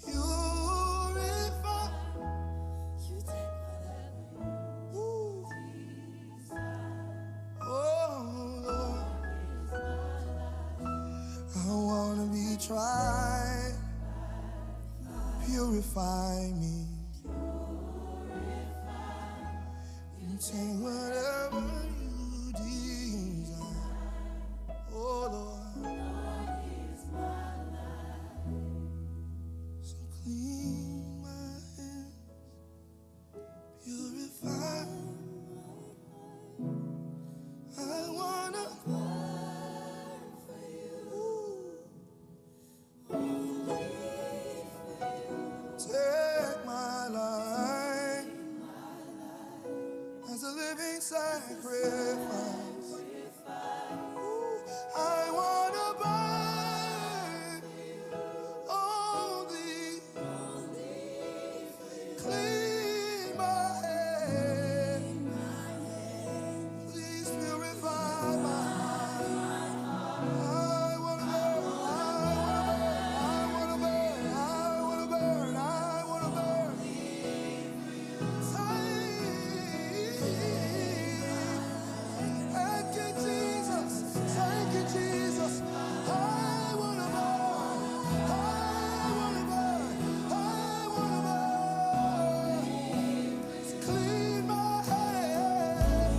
[SPEAKER 3] Purify. You take whatever you desire. Oh Lord, I wanna be tried. Purify me. You take whatever you desire. Oh Lord, so clean my hands, purify. I wanna burn for you. Take my life as a living sacrifice. I wanna burn only. Clean my hand. Please purify my mind. I wanna burn. I wanna burn. I wanna burn. Thank you, Jesus. Thank you, Jesus. I wanna burn. I wanna burn. I wanna burn. Clean my hand.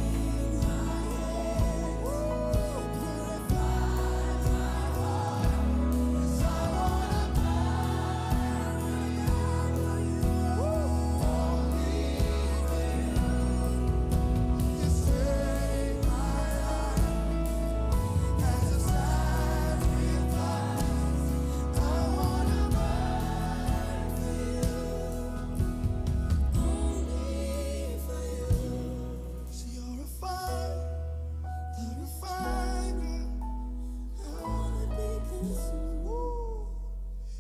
[SPEAKER 3] You save my life as a sacrifice. I wanna burn for you, only for you. See, you're a fire, the refiner. I wanna be consumed.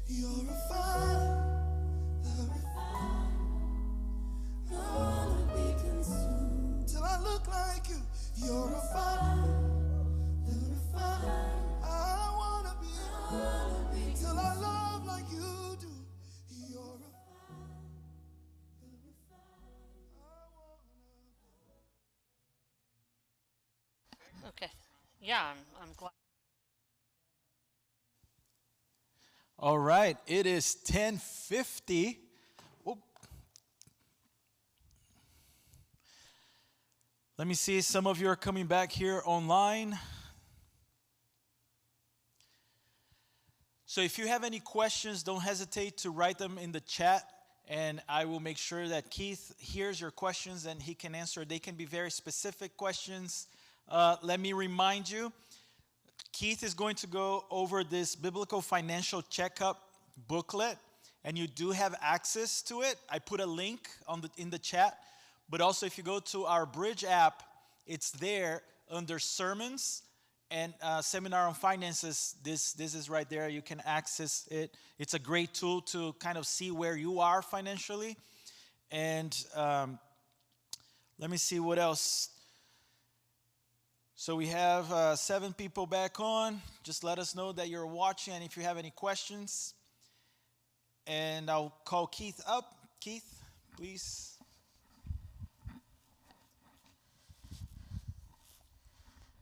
[SPEAKER 3] You're a fire, the refiner. I wanna be consumed till I look like you. You're a fire, the refiner. I wanna be till I love like you do. You're a fire, the refiner. I wanna.
[SPEAKER 2] Okay. Yeah, I'm glad.
[SPEAKER 1] All right, it is 10:50. Oh. Let me see, some of you are coming back here online. So if you have any questions, don't hesitate to write them in the chat, and I will make sure that Keith hears your questions and he can answer. They can be very specific questions. Let me remind you, Keith is going to go over this biblical financial checkup booklet, and you do have access to it. I put a link in the chat, but also if you go to our Bridge app, it's there under sermons and seminar on finances. This is right there. You can access it. It's a great tool to kind of see where you are financially. And let me see what else. So we have 7 people back on. Just let us know that you're watching and if you have any questions. And I'll call Keith up. Keith, please.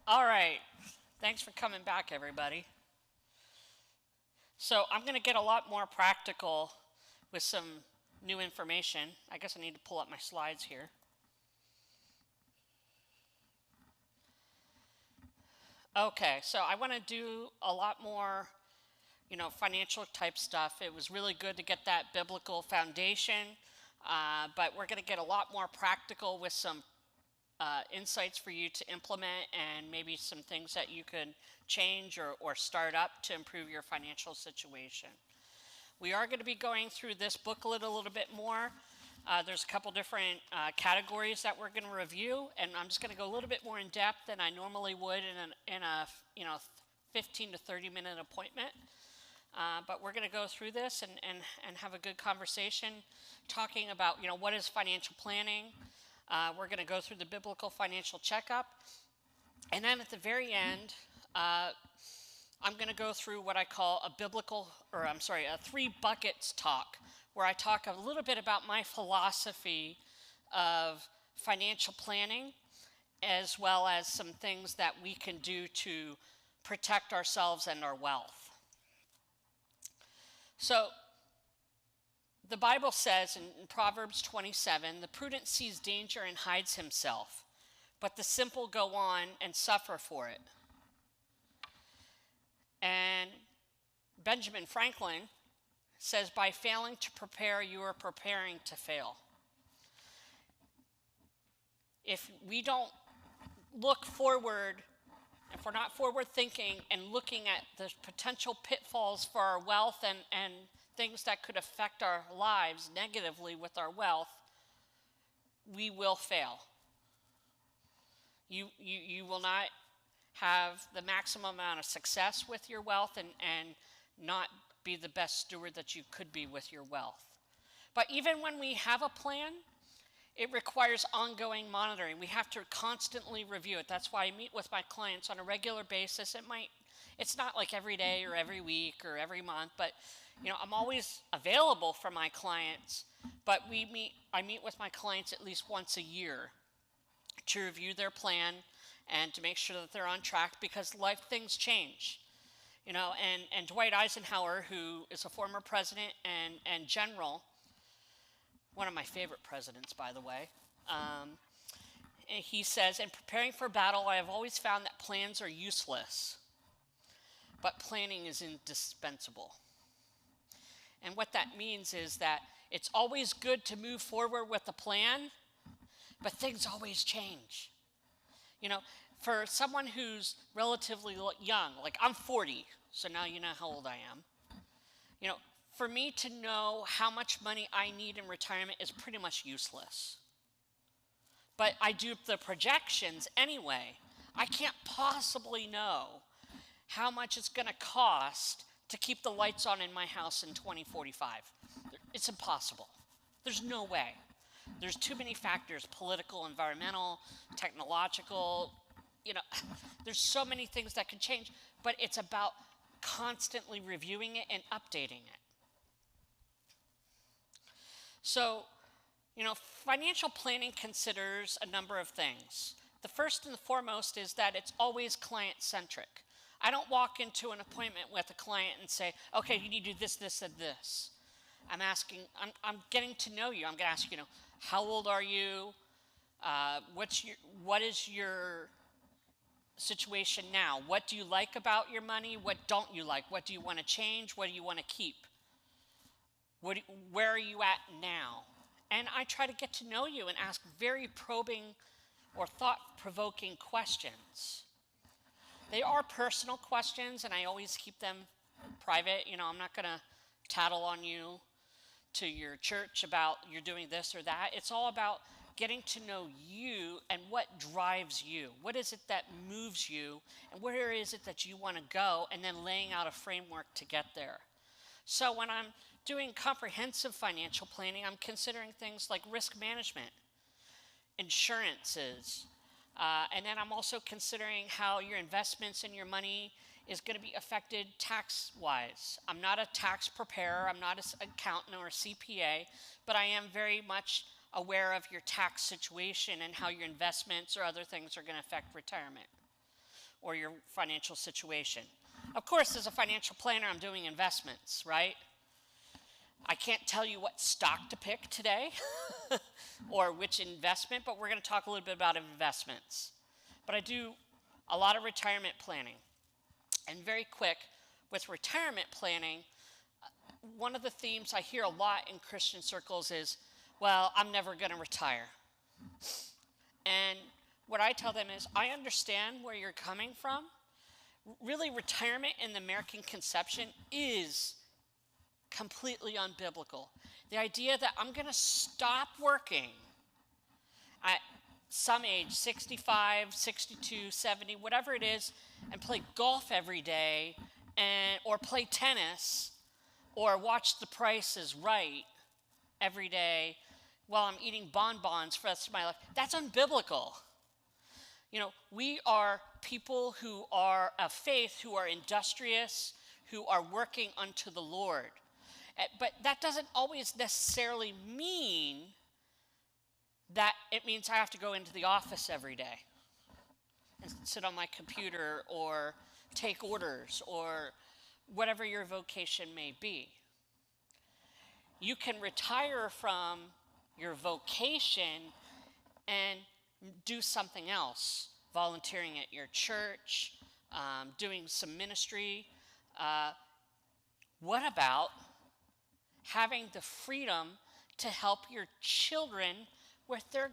[SPEAKER 2] All right. Thanks for coming back, everybody. So I'm going to get a lot more practical with some new information. I guess I need to pull up my slides here. Okay, so I want to do a lot more, financial type stuff. It was really good to get that biblical foundation, but we're going to get a lot more practical with some insights for you to implement and maybe some things that you could change or start up to improve your financial situation. We are going to be going through this booklet a little bit more. There's a couple different categories that we're going to review, and I'm just going to go a little bit more in depth than I normally would in a 15 to 30 minute appointment. But we're going to go through this and have a good conversation talking about, what is financial planning. We're going to go through the biblical financial checkup. And then at the very end, I'm going to go through what I call a 3 buckets talk, where I talk a little bit about my philosophy of financial planning, as well as some things that we can do to protect ourselves and our wealth. So, the Bible says in Proverbs 27, the prudent sees danger and hides himself, but the simple go on and suffer for it. And Benjamin Franklin says, by failing to prepare, you are preparing to fail. If we don't look forward, if we're not forward thinking and looking at the potential pitfalls for our wealth and things that could affect our lives negatively with our wealth, we will fail. You will not have the maximum amount of success with your wealth and not be the best steward that you could be with your wealth. But even when we have a plan, it requires ongoing monitoring. We have to constantly review it. That's why I meet with my clients on a regular basis. It's not like every day or every week or every month, but I'm always available for my clients, but I meet with my clients at least once a year to review their plan and to make sure that they're on track, because things change. And Dwight Eisenhower, who is a former president and general, one of my favorite presidents, by the way, he says, in preparing for battle, I have always found that plans are useless, but planning is indispensable. And what that means is that it's always good to move forward with a plan, but things always change. For someone who's relatively young, like I'm 40, so now you know how old I am. For me to know how much money I need in retirement is pretty much useless. But I do the projections anyway. I can't possibly know how much it's going to cost to keep the lights on in my house in 2045. It's impossible. There's no way. There's too many factors: political, environmental, technological. There's so many things that can change, but it's about constantly reviewing it and updating it. So, financial planning considers a number of things. The first and the foremost is that it's always client-centric. I don't walk into an appointment with a client and say, okay, you need to do this, this, and this. I'm getting to know you. I'm going to ask, how old are you? What is your situation now? What do you like about your money? What don't you like? What do you want to change? What do you want to keep? Where are you at now? And I try to get to know you and ask very probing or thought-provoking questions. They are personal questions, and I always keep them private. I'm not going to tattle on you to your church about you're doing this or that. It's all about getting to know you and what drives you. What is it that moves you, and where is it that you want to go, and then laying out a framework to get there. So when I'm doing comprehensive financial planning, I'm considering things like risk management, insurances, and then I'm also considering how your investments and your money is going to be affected tax-wise. I'm not a tax preparer, I'm not an accountant or a CPA, but I am very much aware of your tax situation and how your investments or other things are going to affect retirement or your financial situation. Of course, as a financial planner, I'm doing investments, right? I can't tell you what stock to pick today or which investment, but we're going to talk a little bit about investments. But I do a lot of retirement planning. And very quick, with retirement planning, one of the themes I hear a lot in Christian circles is, well, I'm never going to retire. And what I tell them is, I understand where you're coming from. Really, retirement in the American conception is completely unbiblical. The idea that I'm going to stop working at some age, 65, 62, 70, whatever it is, and play golf every day, or play tennis, or watch The Price is Right every day while I'm eating bonbons for the rest of my life. That's unbiblical. You know, we are people who are of faith, who are industrious, who are working unto the Lord. But that doesn't always necessarily mean that it means I have to go into the office every day and sit on my computer or take orders or whatever your vocation may be. You can retire from your vocation and do something else, volunteering at your church, doing some ministry. What about having the freedom to help your children with your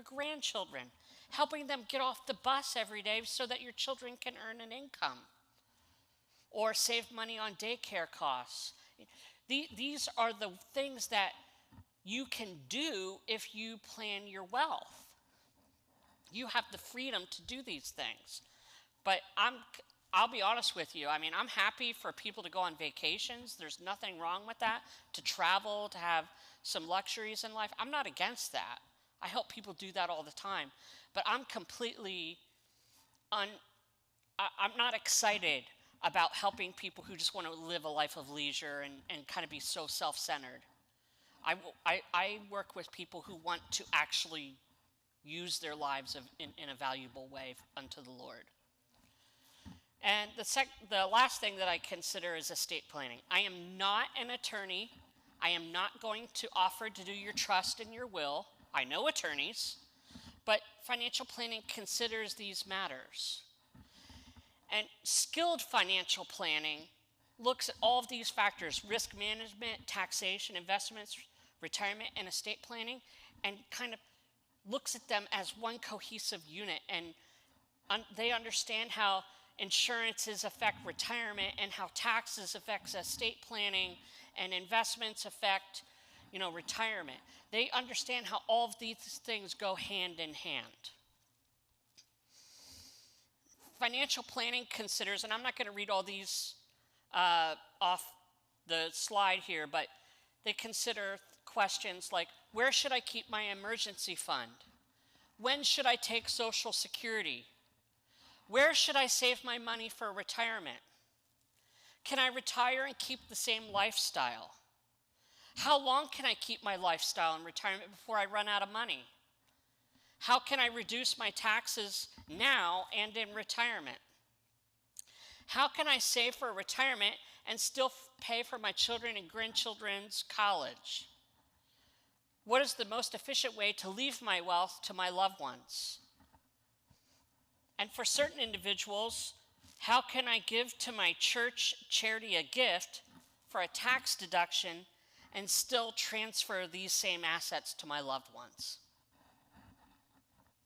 [SPEAKER 2] grandchildren, helping them get off the bus every day so that your children can earn an income, or save money on daycare costs? These are the things that you can do if you plan your wealth. You have the freedom to do these things. But I'll be honest with you. I mean, I'm happy for people to go on vacations. There's nothing wrong with that. To travel, to have some luxuries in life. I'm not against that. I help people do that all the time. But I'm I'm not excited about helping people who just want to live a life of leisure and kind of be so self-centered. I work with people who want to actually use their lives in a valuable way unto the Lord. And the last thing that I consider is estate planning. I am not an attorney. I am not going to offer to do your trust and your will. I know attorneys, but financial planning considers these matters. And skilled financial planning looks at all of these factors: risk management, taxation, investments, retirement, and estate planning, and kind of looks at them as one cohesive unit. And they understand how insurances affect retirement and how taxes affect estate planning and investments affect, retirement. They understand how all of these things go hand in hand. Financial planning considers, and I'm not going to read all these off the slide here, but they consider questions like, where should I keep my emergency fund? When should I take Social Security? Where should I save my money for retirement? Can I retire and keep the same lifestyle? How long can I keep my lifestyle in retirement before I run out of money? How can I reduce my taxes now and in retirement? How can I save for retirement and still pay for my children and grandchildren's college? What is the most efficient way to leave my wealth to my loved ones? And for certain individuals, how can I give to my church charity a gift for a tax deduction and still transfer these same assets to my loved ones?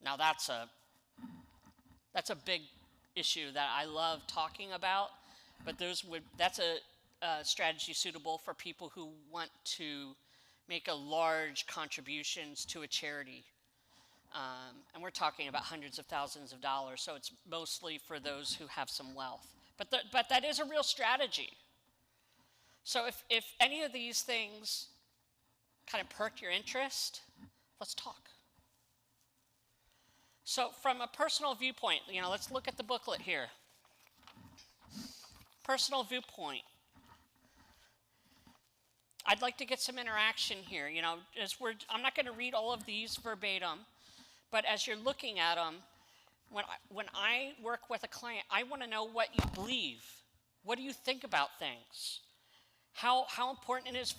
[SPEAKER 2] Now that's a big issue that I love talking about, but that's a strategy suitable for people who want to make a large contributions to a charity. And we're talking about hundreds of thousands of dollars, so it's mostly for those who have some wealth. But that is a real strategy. So if any of these things kind of perk your interest, let's talk. So from a personal viewpoint, let's look at the booklet here. Personal viewpoint. I'd like to get some interaction here. I'm not going to read all of these verbatim, but as you're looking at them, when I work with a client, I want to know what you believe. What do you think about things? How important is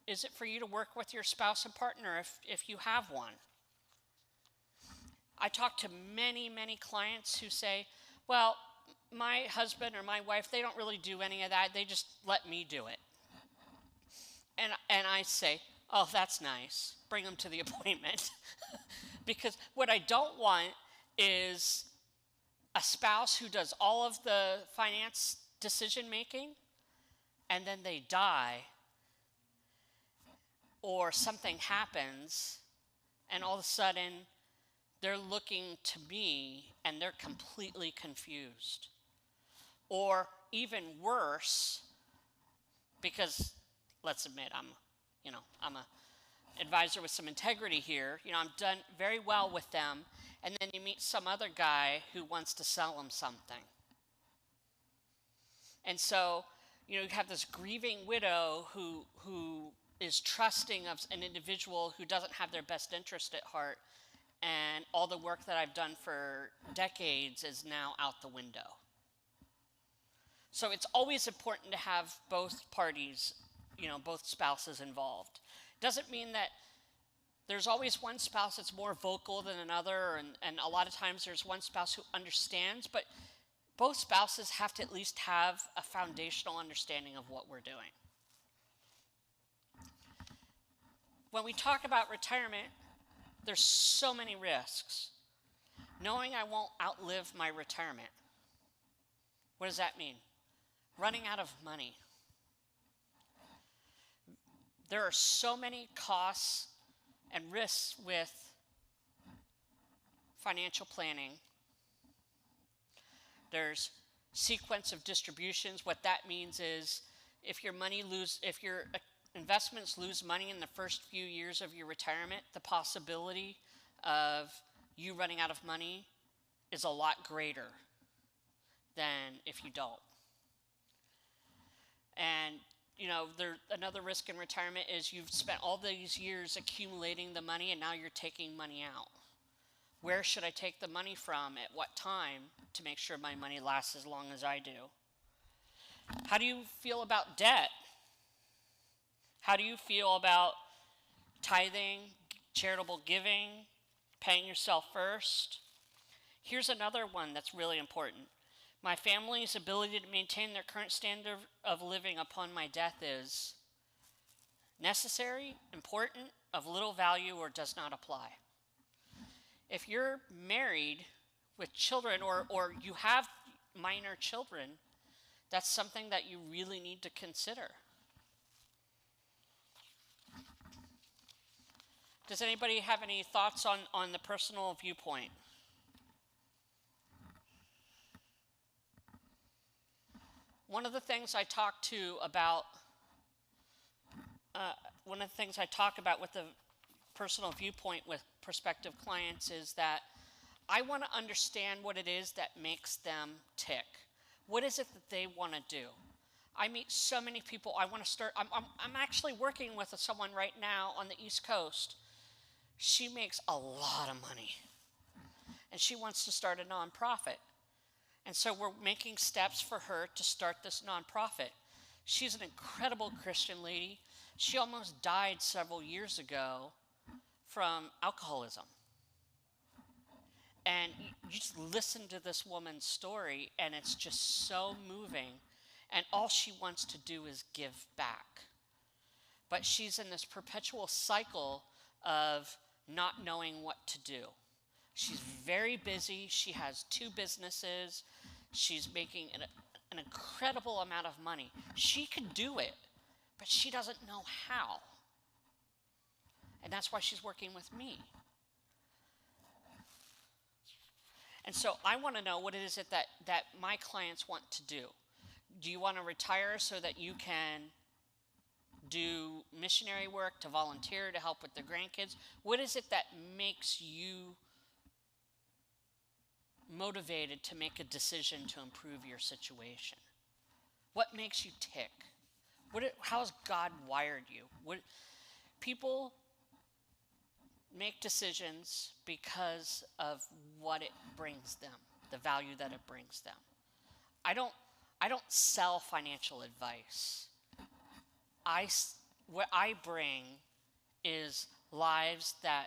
[SPEAKER 2] it for you to work with your spouse and partner if you have one? I talk to many, many clients who say, well, my husband or my wife, they don't really do any of that. They just let me do it. And I say, oh, that's nice. Bring them to the appointment. Because what I don't want is a spouse who does all of the finance decision making and then they die, or something happens, and all of a sudden they're looking to me and they're completely confused. Or even worse, because let's admit I'm a advisor with some integrity here. I'm done very well with them, and then you meet some other guy who wants to sell them something. And so, you have this grieving widow who is trusting of an individual who doesn't have their best interest at heart, and all the work that I've done for decades is now out the window. So it's always important to have both parties, both spouses involved. Doesn't mean that there's always one spouse that's more vocal than another, and a lot of times there's one spouse who understands, but both spouses have to at least have a foundational understanding of what we're doing. When we talk about retirement, there's so many risks. Knowing I won't outlive my retirement. What does that mean? Running out of money. There are so many costs and risks with financial planning. There's sequence of distributions. What that means is if your investments lose money in the first few years of your retirement, the possibility of you running out of money is a lot greater than if you don't. And another risk in retirement is you've spent all these years accumulating the money, and now you're taking money out. Where should I take the money from at what time to make sure my money lasts as long as I do? How do you feel about debt? How do you feel about tithing, charitable giving, paying yourself first? Here's another one that's really important. My family's ability to maintain their current standard of living upon my death is necessary, important, of little value, or does not apply. If you're married with children or you have minor children, that's something that you really need to consider. Does anybody have any thoughts on the personal viewpoint? One of the things I talk about with the personal viewpoint with prospective clients is that I want to understand what it is that makes them tick. What is it that they want to do? I meet so many people. I'm actually working with someone right now on the East Coast. She makes a lot of money, and she wants to start a nonprofit. And so we're making steps for her to start this nonprofit. She's an incredible Christian lady. She almost died several years ago from alcoholism. And you just listen to this woman's story, and it's just so moving. And all she wants to do is give back. But she's in this perpetual cycle of not knowing what to do. She's very busy. She has 2 businesses. She's making an incredible amount of money. She can do it, but she doesn't know how. And that's why she's working with me. And so I want to know what it is that my clients want to do. Do you want to retire so that you can do missionary work, to volunteer, to help with the grandkids? What is it that makes you motivated to make a decision to improve your situation? What makes you tick? How has God wired you? People make decisions because of what it brings them, the value that it brings them. I don't sell financial advice. What I bring is lives that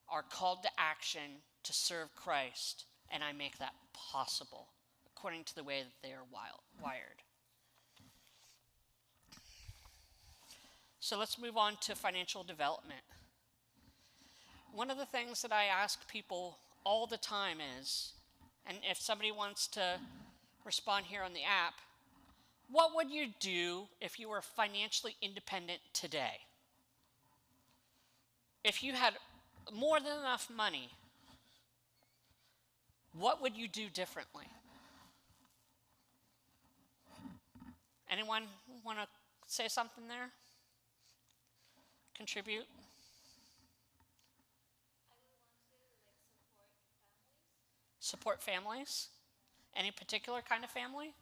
[SPEAKER 2] are called to action to serve Christ, and I make that possible according to the way that they are wired. So let's move on to financial development. One of the things that I ask people all the time is, and if somebody wants to respond here on the app, What would you do if you were financially independent today? If you had more than enough money, what would you do differently? Anyone want to say something there? Contribute? Support families? Any particular kind of family?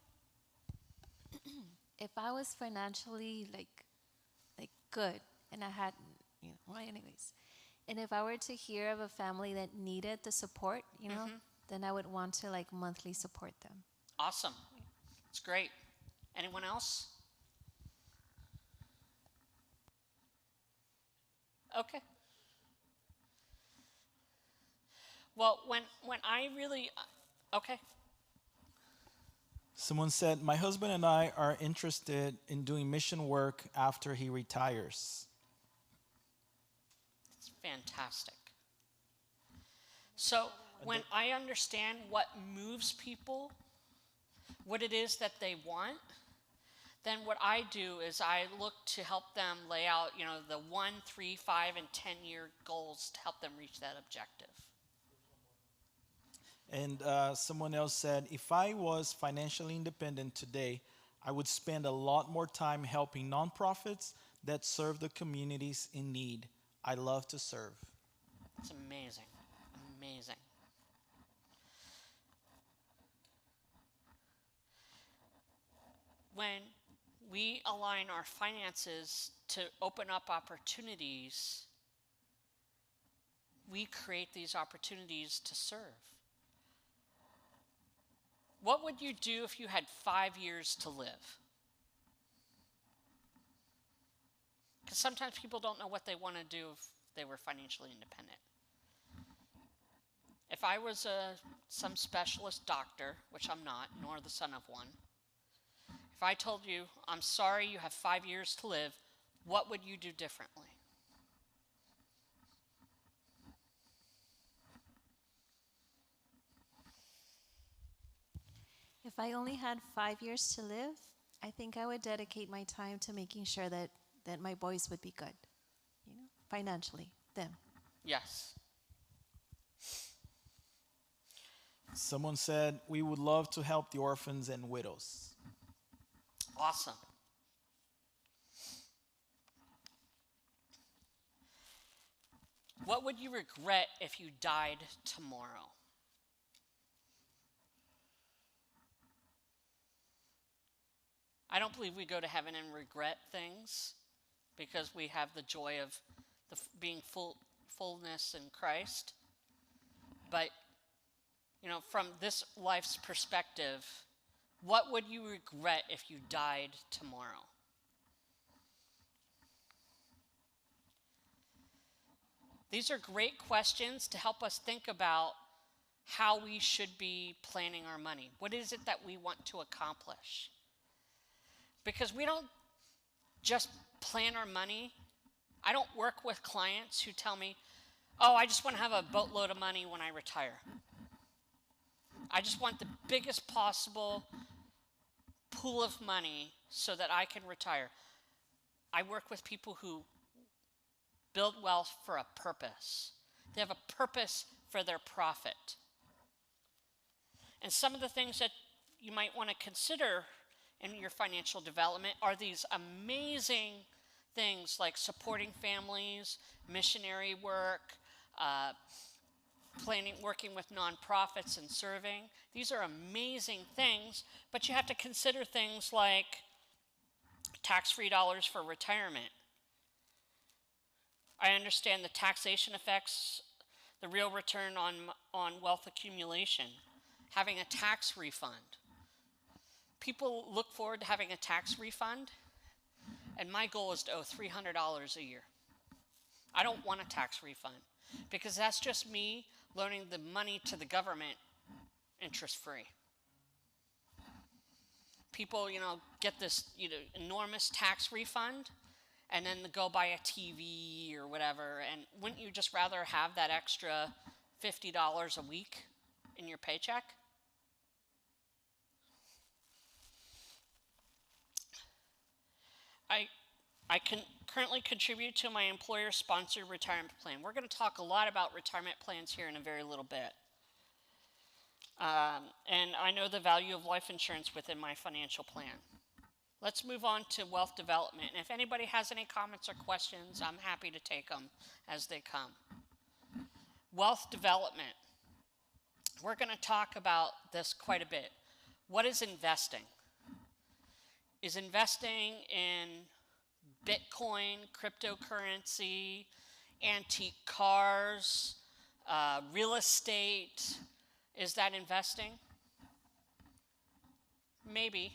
[SPEAKER 4] If I was financially like good and I had, well, anyways, and if I were to hear of a family that needed the support, then I would want to like monthly support them.
[SPEAKER 2] Awesome. It's great. Anyone else? Okay. Well, when I really, okay.
[SPEAKER 1] Someone said, my husband and I are interested in doing mission work after he retires.
[SPEAKER 2] It's fantastic. So when I understand what moves people, what it is that they want, then what I do is I look to help them lay out, the 1, 3, 5, and 10-year goals to help them reach that objective.
[SPEAKER 1] And someone else said, if I was financially independent today, I would spend a lot more time helping nonprofits that serve the communities in need. I love to serve.
[SPEAKER 2] It's amazing. Amazing. When we align our finances to open up opportunities, we create these opportunities to serve. What would you do if you had 5 years to live? Because sometimes people don't know what they want to do if they were financially independent. If I was some specialist doctor, which I'm not, nor the son of one, if I told you, I'm sorry you have 5 years to live, what would you do differently?
[SPEAKER 4] If I only had 5 years to live, I think I would dedicate my time to making sure that my boys would be good, financially, them.
[SPEAKER 2] Yes.
[SPEAKER 1] Someone said, we would love to help the orphans and widows.
[SPEAKER 2] Awesome. What would you regret if you died tomorrow? I don't believe we go to heaven and regret things because we have the joy of being fullness in Christ. But, from this life's perspective, what would you regret if you died tomorrow? These are great questions to help us think about how we should be planning our money. What is it that we want to accomplish? Because we don't just plan our money. I don't work with clients who tell me, oh, I just want to have a boatload of money when I retire. I just want the biggest possible pool of money so that I can retire. I work with people who build wealth for a purpose. They have a purpose for their profit. And some of the things that you might want to consider in your financial development are these amazing things like supporting families, missionary work, working with nonprofits and serving. These are amazing things, but you have to consider things like tax-free dollars for retirement. I understand the taxation affects the real return on wealth accumulation, having a tax refund. People look forward to having a tax refund, and my goal is to owe $300 a year. I don't want a tax refund because that's just me loaning the money to the government interest-free. People, get this, enormous tax refund, and then go buy a TV or whatever. And wouldn't you just rather have that extra $50 a week in your paycheck? I can currently contribute to my employer-sponsored retirement plan. We're going to talk a lot about retirement plans here in a very little bit. And I know the value of life insurance within my financial plan. Let's move on to wealth development. And if anybody has any comments or questions, I'm happy to take them as they come. Wealth development. We're going to talk about this quite a bit. What is investing? Is investing in Bitcoin, cryptocurrency, antique cars, real estate? Is that investing? Maybe.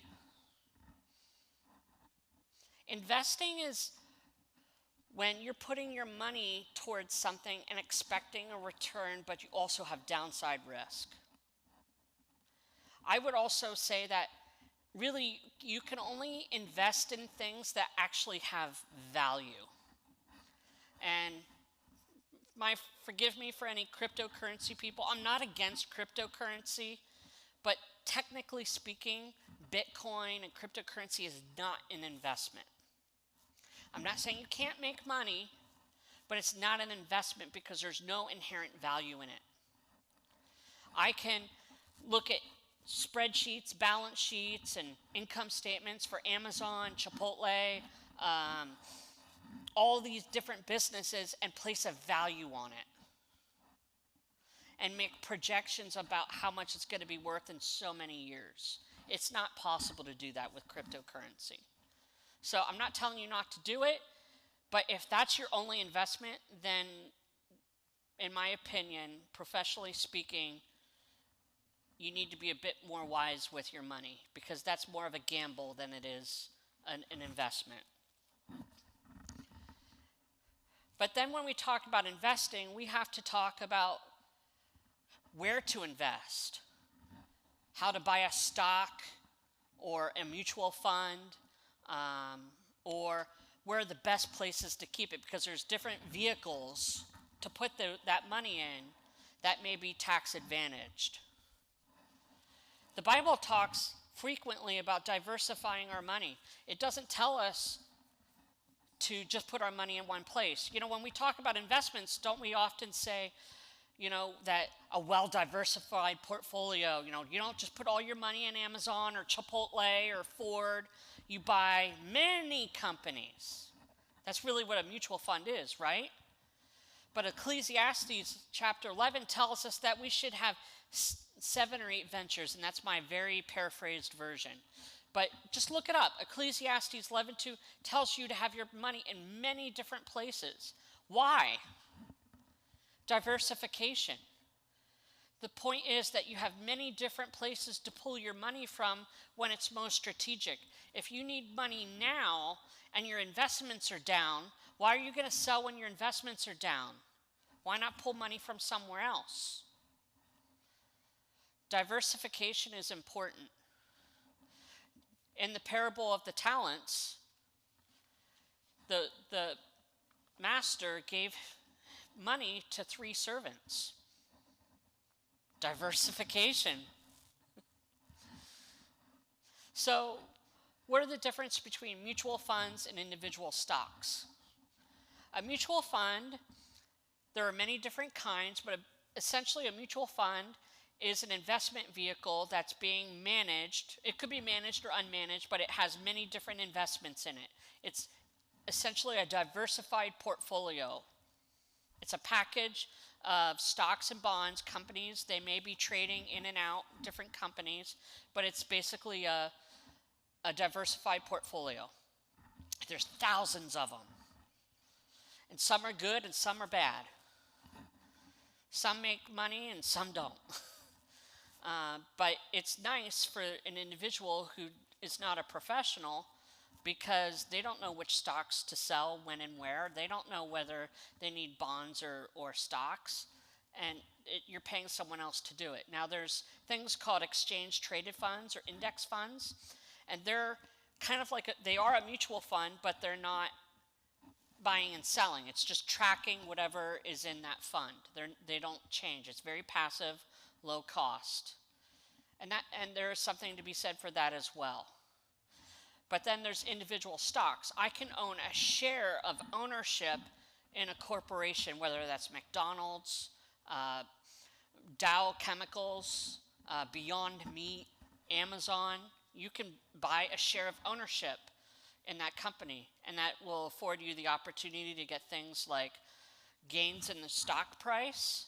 [SPEAKER 2] Investing is when you're putting your money towards something and expecting a return, but you also have downside risk. I would also say that really you can only invest in things that actually have value. And forgive me for any cryptocurrency people. I'm not against cryptocurrency, but technically speaking, Bitcoin and cryptocurrency is not an investment. I'm not saying you can't make money, but it's not an investment because there's no inherent value in it. I can look at spreadsheets, balance sheets, and income statements for Amazon, Chipotle, all these different businesses and place a value on it and make projections about how much it's going to be worth in so many years. It's not possible to do that with cryptocurrency. So I'm not telling you not to do it, but if that's your only investment, then in my opinion, professionally speaking, you need to be a bit more wise with your money because that's more of a gamble than it is an investment. But then when we talk about investing, we have to talk about where to invest, how to buy a stock or a mutual fund, or where are the best places to keep it, because there's different vehicles to put that money in that may be tax advantaged. The Bible talks frequently about diversifying our money. It doesn't tell us to just put our money in one place. You know, when we talk about investments, don't we often say, you know, that a well-diversified portfolio, you don't just put all your money in Amazon or Chipotle or Ford. You buy many companies. That's really what a mutual fund is, right? But Ecclesiastes chapter 11 tells us that we should have 7 or 8 ventures, and that's my very paraphrased version. But just look it up. Ecclesiastes 11:2 tells you to have your money in many different places. Why? Diversification. The point is that you have many different places to pull your money from when it's most strategic. If you need money now and your investments are down, why are you going to sell when your investments are down? Why not pull money from somewhere else? Diversification is important. In the parable of the talents, the master gave money to 3 servants. Diversification. So, what are the difference between mutual funds and individual stocks? A mutual fund, there are many different kinds, but essentially a mutual fund is an investment vehicle that's being managed. It could be managed or unmanaged, but it has many different investments in it. It's essentially a diversified portfolio. It's a package of stocks and bonds, companies. They may be trading in and out, different companies, but it's basically a diversified portfolio. There's thousands of them. And some are good and some are bad. Some make money and some don't. But it's nice for an individual who is not a professional because they don't know which stocks to sell, when and where. They don't know whether they need bonds or stocks, and you're paying someone else to do it. Now, there's things called exchange-traded funds or index funds, and they're kind of like they are a mutual fund, but they're not buying and selling. It's just tracking whatever is in that fund. They don't change. It's very passive, low cost. And there is something to be said for that as well. But then there's individual stocks. I can own a share of ownership in a corporation, whether that's McDonald's, Dow Chemicals, Beyond Meat, Amazon. You can buy a share of ownership in that company, and that will afford you the opportunity to get things like gains in the stock price,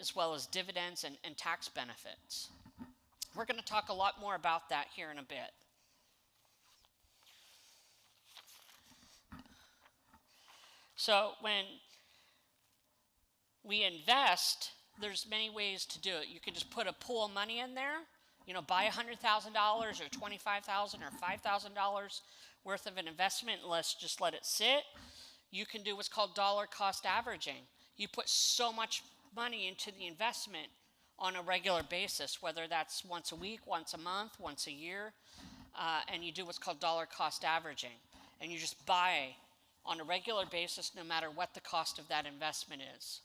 [SPEAKER 2] as well as dividends and tax benefits. We're going to talk a lot more about that here in a bit. So when we invest, there's many ways to do it. You can just put a pool of money in there, buy $100,000 or $25,000 or $5,000 worth of an investment and let's just let it sit. You can do what's called dollar cost averaging. You put so much money into the investment on a regular basis, whether that's once a week, once a month, once a year, and you do what's called dollar cost averaging. And you just buy on a regular basis no matter what the cost of that investment is.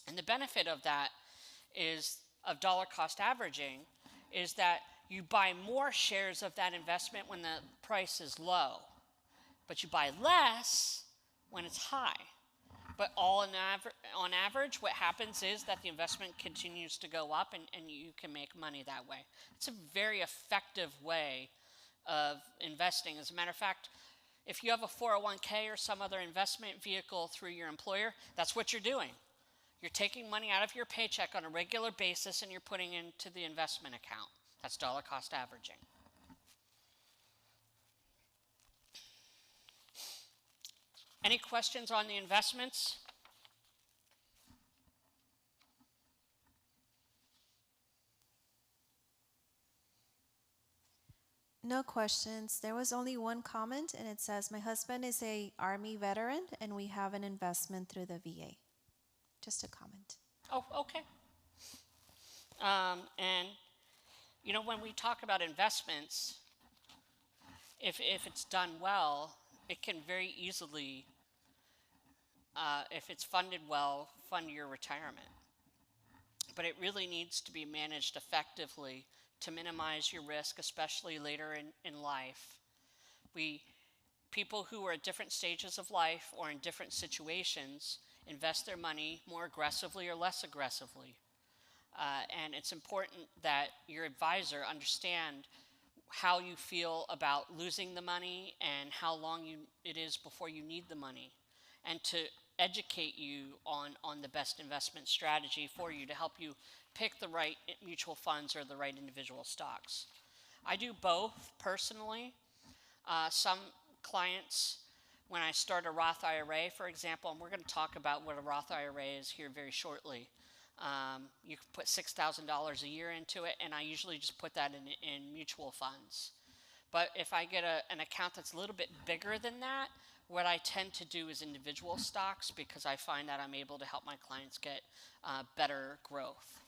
[SPEAKER 2] And the benefit of that of dollar cost averaging is that you buy more shares of that investment when the price is low, but you buy less when it's high. But on average, what happens is that the investment continues to go up and you can make money that way. It's a very effective way of investing. As a matter of fact, if you have a 401k or some other investment vehicle through your employer, that's what you're doing. You're taking money out of your paycheck on a regular basis and you're putting into the investment account. That's dollar cost averaging. Any questions on the investments?
[SPEAKER 4] No questions. There was only one comment, and it says, my husband is a Army veteran, and we have an investment through the VA. Just a comment.
[SPEAKER 2] Oh, okay. And, when we talk about investments, if it's done well, it can very easily, if it's funded well, fund your retirement. But it really needs to be managed effectively to minimize your risk, especially later in life. People who are at different stages of life or in different situations invest their money more aggressively or less aggressively. And it's important that your advisor understand how you feel about losing the money and how long it is before you need the money, and to educate you on the best investment strategy for you to help you pick the right mutual funds or the right individual stocks. I do both personally. Some clients, when I start a Roth IRA, for example, and we're going to talk about what a Roth IRA is here very shortly. You can put $6,000 a year into it, and I usually just put that in mutual funds. But if I get an account that's a little bit bigger than that, what I tend to do is individual stocks, because I find that I'm able to help my clients get better growth.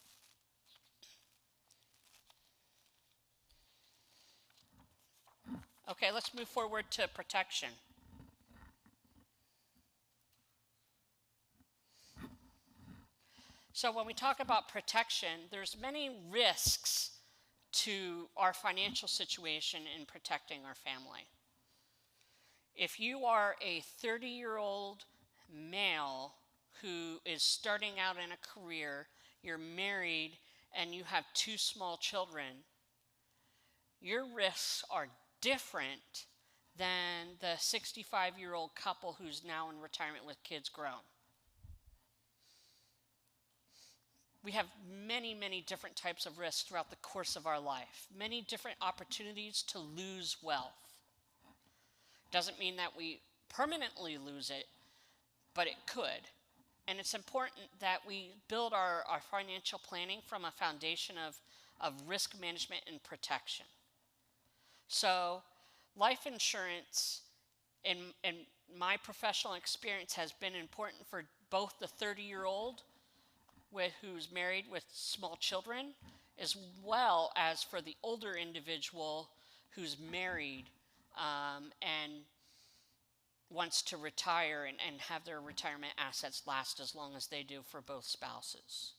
[SPEAKER 2] Okay, let's move forward to protection. So when we talk about protection, there's many risks to our financial situation in protecting our family. If you are a 30-year-old male who is starting out in a career, you're married, and you have 2 small children, your risks are different than the 65-year-old couple who's now in retirement with kids grown. We have many, many different types of risks throughout the course of our life, many different opportunities to lose wealth. Doesn't mean that we permanently lose it, but it could. And it's important that we build our financial planning from a foundation of risk management and protection. So life insurance, in my professional experience, has been important for both the 30-year-old who's married with small children, as well as for the older individual who's married and wants to retire and have their retirement assets last as long as they do for both spouses.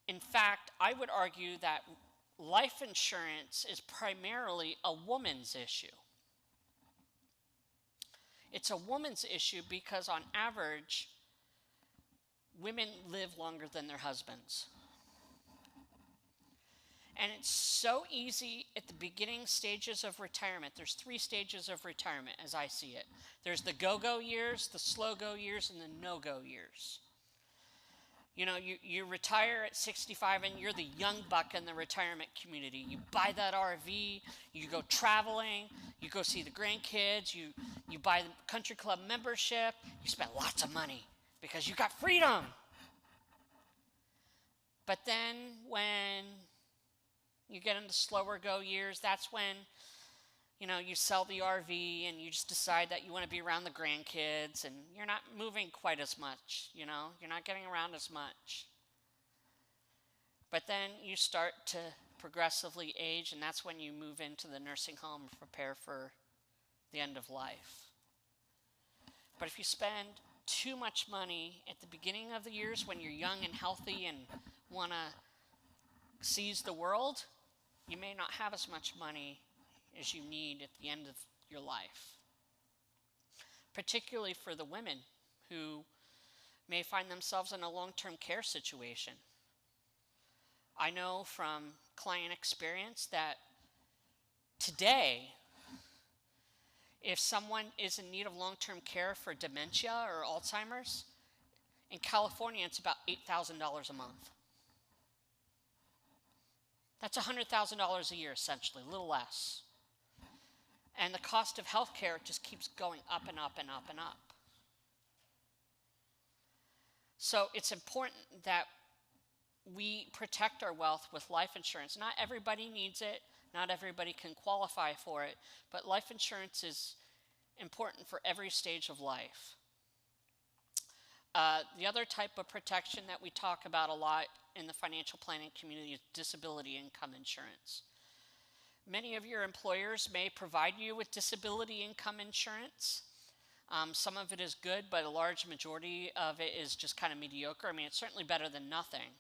[SPEAKER 2] In fact, I would argue that life insurance is primarily a woman's issue. It's a woman's issue because on average, women live longer than their husbands. And it's so easy at the beginning stages of retirement. There's 3 stages of retirement as I see it. There's the go-go years, the slow-go years, and the no-go years. You know, you retire at 65 and you're the young buck in the retirement community. You buy that RV, you go traveling, you go see the grandkids, you buy the country club membership, you spend lots of money because you got freedom. But then when you get into slower go years, that's when, you know, you sell the RV and you just decide that you want to be around the grandkids and you're not moving quite as much, you know, you're not getting around as much. But then you start to progressively age, and that's when you move into the nursing home and prepare for the end of life. But if you spend too much money at the beginning of the years when you're young and healthy and want to seize the world, you may not have as much money as you need at the end of your life. Particularly for the women who may find themselves in a long-term care situation. I know from client experience that today, if someone is in need of long-term care for dementia or Alzheimer's, in California it's about $8,000 a month. That's $100,000 a year, essentially, a little less. And the cost of health care just keeps going up and up and up and up. So it's important that we protect our wealth with life insurance. Not everybody needs it. Not everybody can qualify for it. But life insurance is important for every stage of life. The other type of protection that we talk about a lot in the financial planning community is disability income insurance. Many of your employers may provide you with disability income insurance. Some of it is good, but a large majority of it is just kind of mediocre. I mean, it's certainly better than nothing.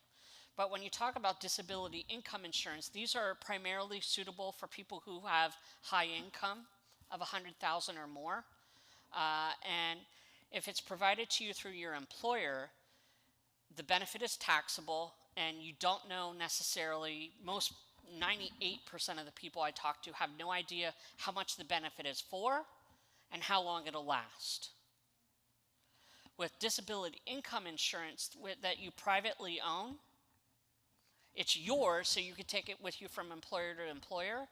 [SPEAKER 2] But when you talk about disability income insurance, these are primarily suitable for people who have high income of $100,000 or more. And if it's provided to you through your employer, the benefit is taxable, and you don't know necessarily, 98% of the people I talk to have no idea how much the benefit is for and how long it'll last. With disability income insurance that you privately own, it's yours, so you can take it with you from employer to employer,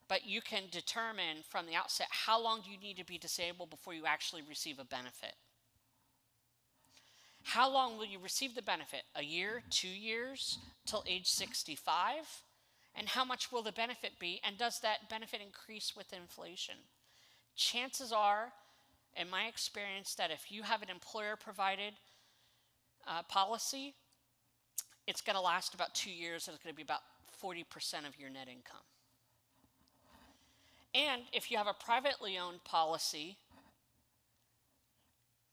[SPEAKER 2] but you can determine from the outset how long do you need to be disabled before you actually receive a benefit. How long will you receive the benefit? A year, 2 years, till age 65? And how much will the benefit be? And does that benefit increase with inflation? Chances are, in my experience, that if you have an employer-provided policy, it's going to last about 2 years, and it's going to be about 40% of your net income. And if you have a privately owned policy,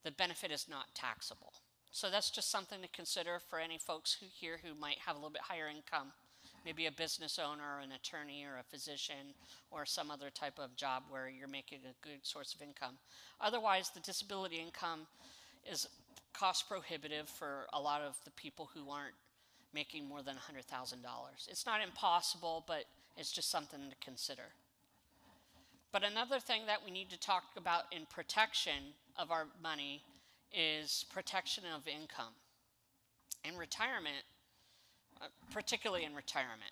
[SPEAKER 2] the benefit is not taxable. So that's just something to consider for any folks who might have a little bit higher income. Maybe a business owner or an attorney or a physician or some other type of job where you're making a good source of income. Otherwise, the disability income is cost prohibitive for a lot of the people who aren't making more than $100,000. It's not impossible, but it's just something to consider. But another thing that we need to talk about in protection of our money is protection of income. In retirement, particularly in retirement.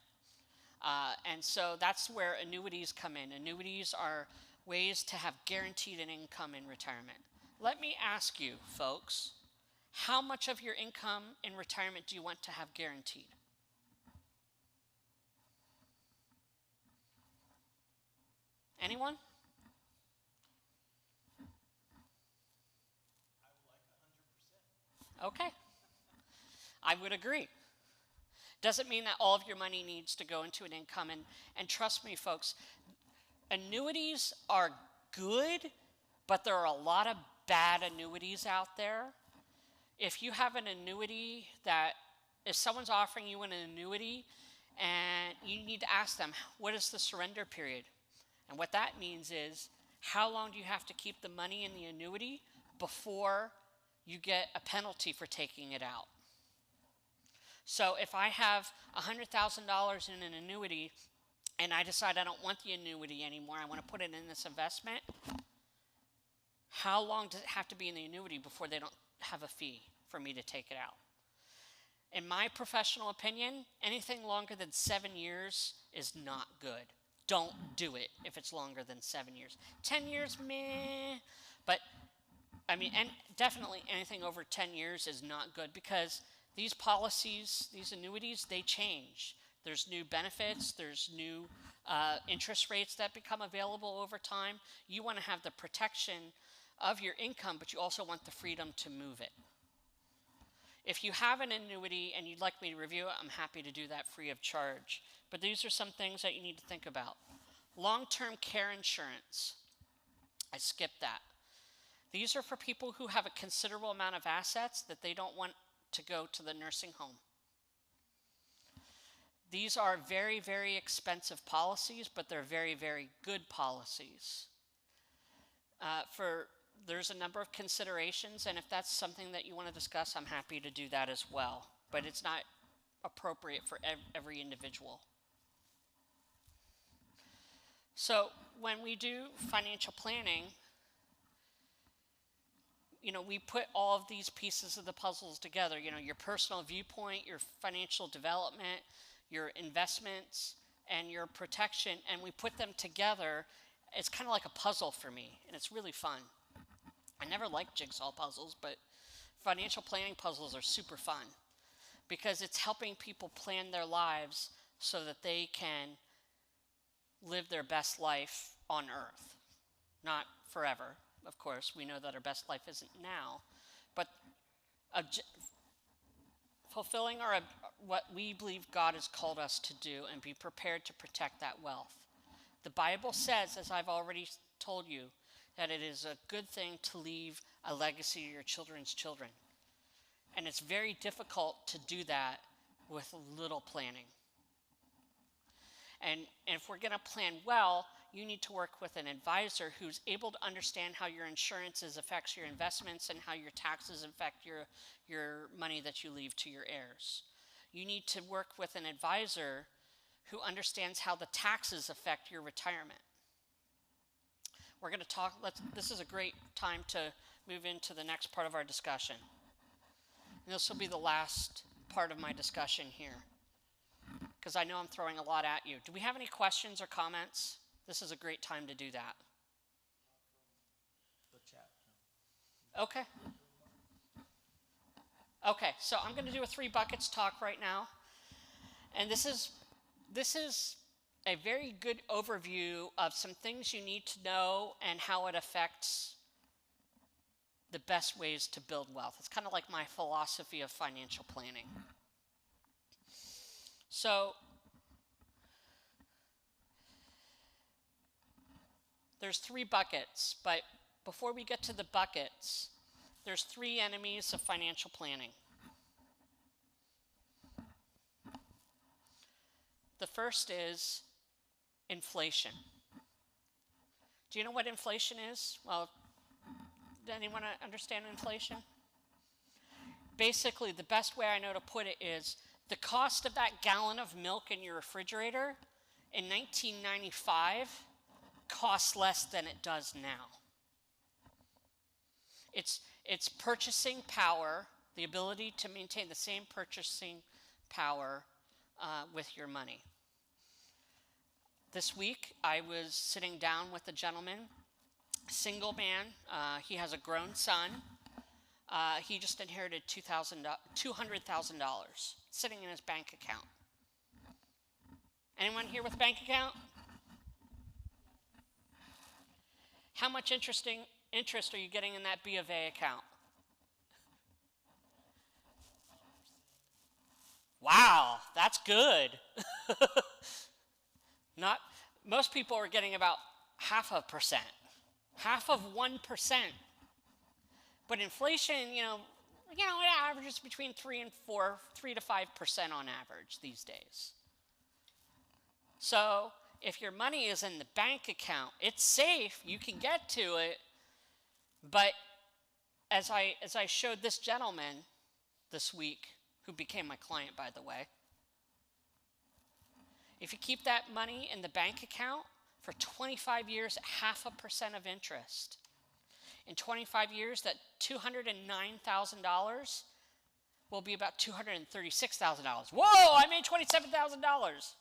[SPEAKER 2] And so that's where annuities come in. Annuities are ways to have guaranteed an income in retirement. Let me ask you, folks, how much of your income in retirement do you want to have guaranteed? Anyone? I would like 100%. Okay. I would agree. Doesn't mean that all of your money needs to go into an income. And trust me, folks, annuities are good, but there are a lot of bad annuities out there. If you have an annuity if someone's offering you an annuity And you need to ask them, what is the surrender period? And what that means is, how long do you have to keep the money in the annuity before you get a penalty for taking it out? So if I have $100,000 in an annuity and I decide I don't want the annuity anymore, I want to put it in this investment, how long does it have to be in the annuity before they don't have a fee for me to take it out? In my professional opinion, anything longer than 7 years is not good. Don't do it if it's longer than 7 years. 10 years, meh. But, I mean, and definitely anything over 10 years is not good, because these policies, these annuities, they change. There's new benefits, there's new interest rates that become available over time. You want to have the protection of your income, but you also want the freedom to move it. If you have an annuity and you'd like me to review it, I'm happy to do that free of charge. But these are some things that you need to think about. Long-term care insurance. I skipped that. These are for people who have a considerable amount of assets that they don't want to go to the nursing home. These are very, very expensive policies, but they're very, very good policies. There's a number of considerations, and if that's something that you want to discuss, I'm happy to do that as well. But it's not appropriate for every individual. So when we do financial planning, we put all of these pieces of the puzzles together. Your personal viewpoint, your financial development, your investments, and your protection, and we put them together. It's kind of like a puzzle for me, and it's really fun. I never liked jigsaw puzzles, but financial planning puzzles are super fun because it's helping people plan their lives so that they can live their best life on earth. Not forever, of course. We know that our best life isn't now, but fulfilling what we believe God has called us to do and be prepared to protect that wealth. The Bible says, as I've already told you, that it is a good thing to leave a legacy to your children's children. And it's very difficult to do that with little planning. And if we're going to plan well, you need to work with an advisor who's able to understand how your insurances affects your investments and how your taxes affect your money that you leave to your heirs. You need to work with an advisor who understands how the taxes affect your retirement. We're going to talk, this is a great time to move into the next part of our discussion. And this will be the last part of my discussion here, because I know I'm throwing a lot at you. Do we have any questions or comments? This is a great time to do that.
[SPEAKER 1] The chat.
[SPEAKER 2] Okay. Okay, so I'm going to do a 3 buckets talk right now. And this is a very good overview of some things you need to know and how it affects the best ways to build wealth. It's kind of like my philosophy of financial planning. So there's 3 buckets, but before we get to the buckets, there's 3 enemies of financial planning. The first is inflation. Do you know what inflation is? Well, does anyone understand inflation? Basically, the best way I know to put it is the cost of that gallon of milk in your refrigerator in 1995 costs less than it does now. It's purchasing power, the ability to maintain the same purchasing power with your money. This week, I was sitting down with a gentleman, single man. He has a grown son. He just inherited $200,000 sitting in his bank account. Anyone here with a bank account? How much interest are you getting in that B of A account? Wow, that's good. Most people are getting about 0.5%, 1%. But inflation, it averages between 3 to 5% on average these days. So if your money is in the bank account, it's safe, you can get to it, but as I showed this gentleman this week, who became my client, by the way, if you keep that money in the bank account for 25 years at 0.5% of interest, in 25 years, that $209,000 will be about $236,000. Whoa, I made $27,000.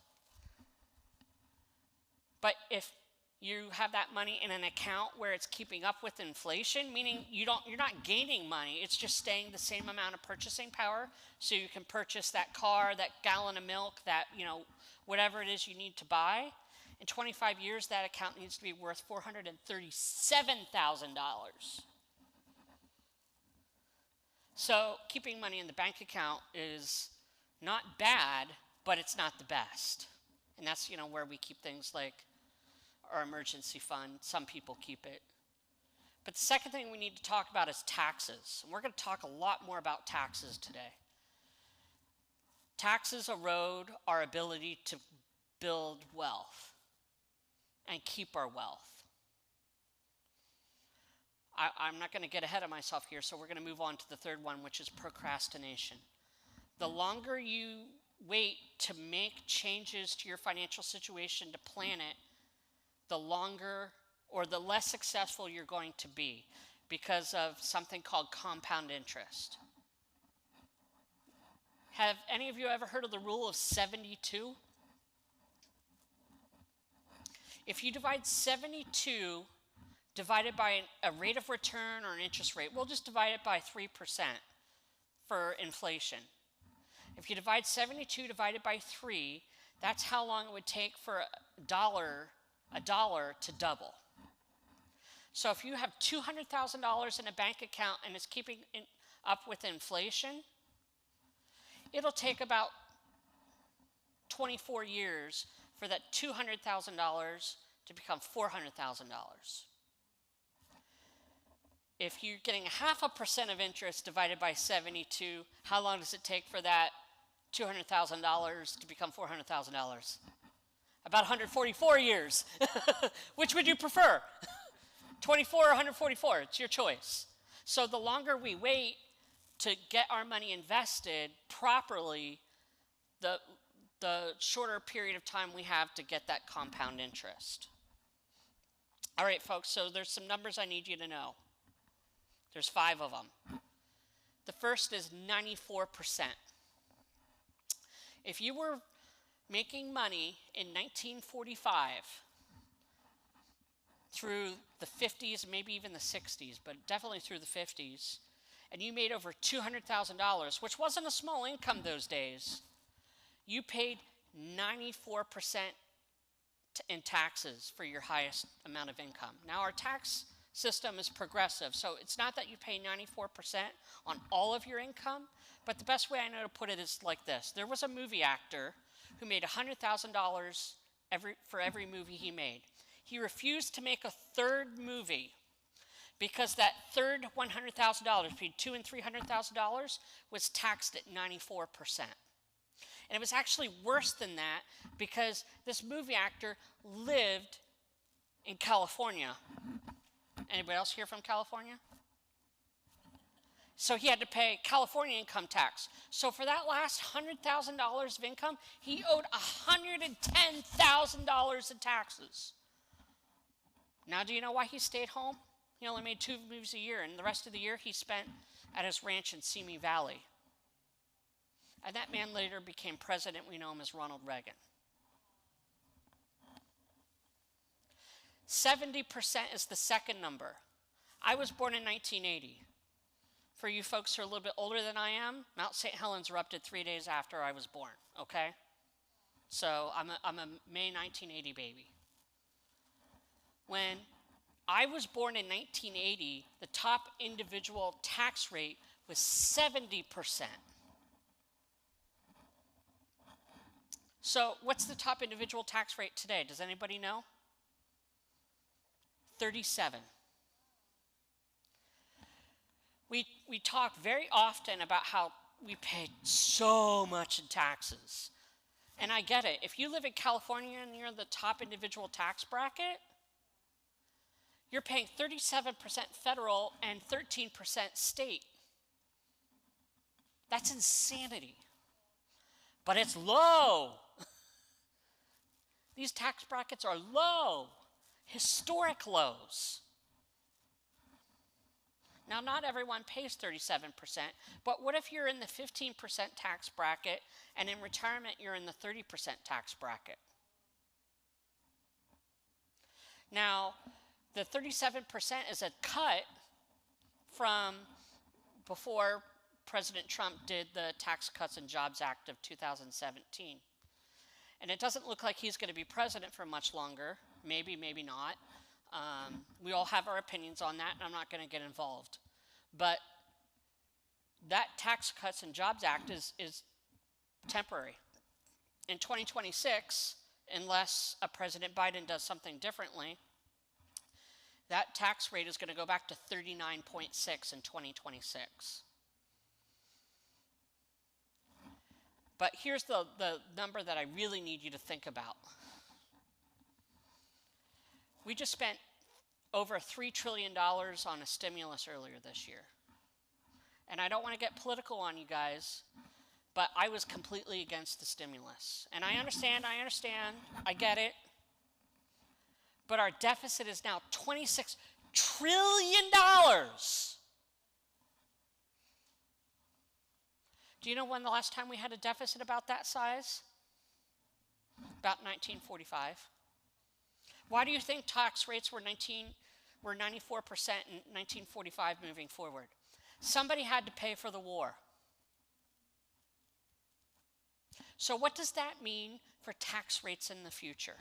[SPEAKER 2] But if you have that money in an account where it's keeping up with inflation, meaning you're not gaining money, it's just staying the same amount of purchasing power, so you can purchase that car, that gallon of milk, that, whatever it is you need to buy. In 25 years, that account needs to be worth $437,000. So keeping money in the bank account is not bad, but it's not the best. And that's, where we keep things like our emergency fund. Some people keep it. But the second thing we need to talk about is taxes. And we're going to talk a lot more about taxes today. Taxes erode our ability to build wealth and keep our wealth. I'm not going to get ahead of myself here, so we're going to move on to the third one, which is procrastination. The longer you wait to make changes to your financial situation, to plan it, the longer or the less successful you're going to be because of something called compound interest. Have any of you ever heard of the rule of 72? If you divide 72 divided by a rate of return or an interest rate, we'll just divide it by 3% for inflation. If you divide 72 divided by 3, that's how long it would take for a dollar to double. So if you have $200,000 in a bank account and it's keeping up with inflation, it'll take about 24 years for that $200,000 to become $400,000. If you're getting 0.5% of interest divided by 72, how long does it take for that $200,000 to become $400,000? About 144 years. Which would you prefer? 24 or 144? It's your choice. So the longer we wait to get our money invested properly, the shorter period of time we have to get that compound interest. All right, folks, so there's some numbers I need you to know. There's 5 of them. The first is 94%. If you were making money in 1945 through the 50s, maybe even the 60s, but definitely through the 50s, and you made over $200,000, which wasn't a small income those days, you paid 94% in taxes for your highest amount of income. Now, our tax system is progressive, so it's not that you pay 94% on all of your income, but the best way I know to put it is like this. There was a movie actor who made $100,000 for every movie he made. He refused to make a third movie because that third $100,000, between $200,000 and $300,000, was taxed at 94%. And it was actually worse than that because this movie actor lived in California. Anybody else here from California? So he had to pay California income tax. So for that last $100,000 of income, he owed $110,000 in taxes. Now, do you know why he stayed home? He only made 2 movies a year, and the rest of the year he spent at his ranch in Simi Valley. And that man later became president. We know him as Ronald Reagan. 70% is the second number. I was born in 1980. For you folks who are a little bit older than I am, Mount St. Helens erupted 3 days after I was born, okay? So I'm a May 1980 baby. When I was born in 1980, the top individual tax rate was 70%. So what's the top individual tax rate today? Does anybody know? 37. We talk very often about how we pay so much in taxes. And I get it. If you live in California and you're in the top individual tax bracket, you're paying 37% federal and 13% state. That's insanity. But it's low. These tax brackets are low, historic lows. Now, not everyone pays 37%, but what if you're in the 15% tax bracket and in retirement you're in the 30% tax bracket? Now, the 37% is a cut from before President Trump did the Tax Cuts and Jobs Act of 2017. And it doesn't look like he's going to be president for much longer. Maybe, maybe not. We all have our opinions on that, and I'm not going to get involved. But that Tax Cuts and Jobs Act is temporary. In 2026, unless a President Biden does something differently, that tax rate is going to go back to 39.6 in 2026. But here's the number that I really need you to think about. We just spent over $3 trillion on a stimulus earlier this year. And I don't want to get political on you guys, but I was completely against the stimulus. And I understand, I get it. But our deficit is now $26 trillion. Do you know when the last time we had a deficit about that size? About 1945. Why do you think tax rates were 94% in 1945 moving forward? Somebody had to pay for the war. So what does that mean for tax rates in the future?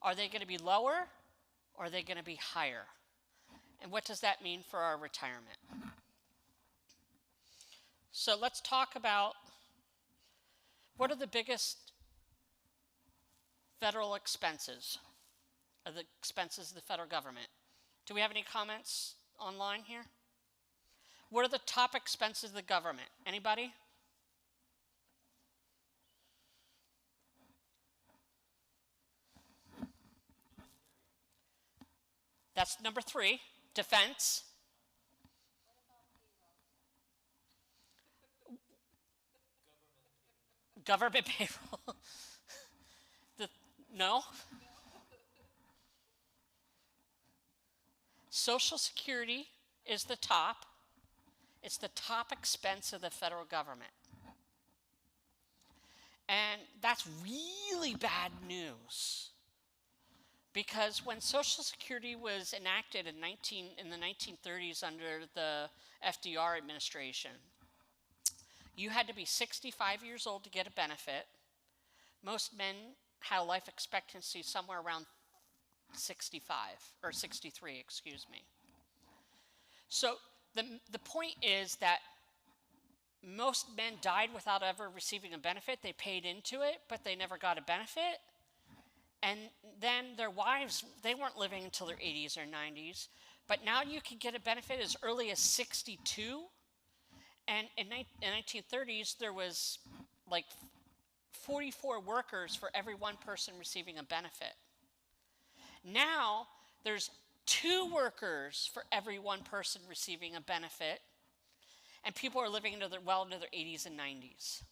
[SPEAKER 2] Are they going to be lower or are they going to be higher? And what does that mean for our retirement? So let's talk about what are the biggest federal expenses, or the expenses of the federal government. Do we have any comments online here? What are the top expenses of the government? Anybody? That's number 3, defense. Government payroll. No? Social Security is the top. It's the top expense of the federal government. And that's really bad news. Because when Social Security was enacted in the 1930s under the FDR administration, you had to be 65 years old to get a benefit. Most men had a life expectancy somewhere around 65, or 63, excuse me. So the point is that most men died without ever receiving a benefit. They paid into it, but they never got a benefit. And then their wives, they weren't living until their 80s or 90s. But now you can get a benefit as early as 62. And in the 1930s, there was like 44 workers for every one person receiving a benefit. Now, there's 2 workers for every one person receiving a benefit. And people are living into their 80s and 90s.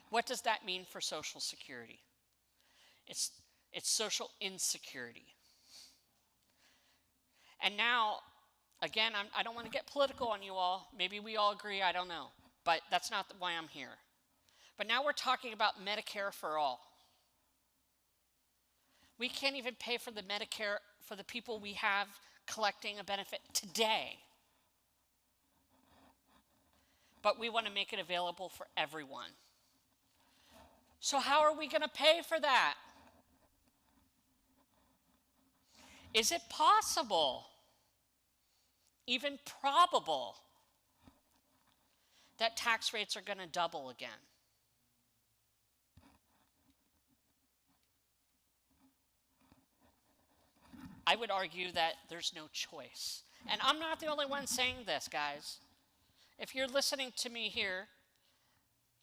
[SPEAKER 2] What does that mean for Social Security? It's social insecurity. And now, again, I don't want to get political on you all. Maybe we all agree, I don't know. But that's not why I'm here. But now we're talking about Medicare for all. We can't even pay for the Medicare for the people we have collecting a benefit today. But we want to make it available for everyone. So how are we going to pay for that? Is it possible, even probable, that tax rates are going to double again? I would argue that there's no choice. And I'm not the only one saying this, guys. If you're listening to me here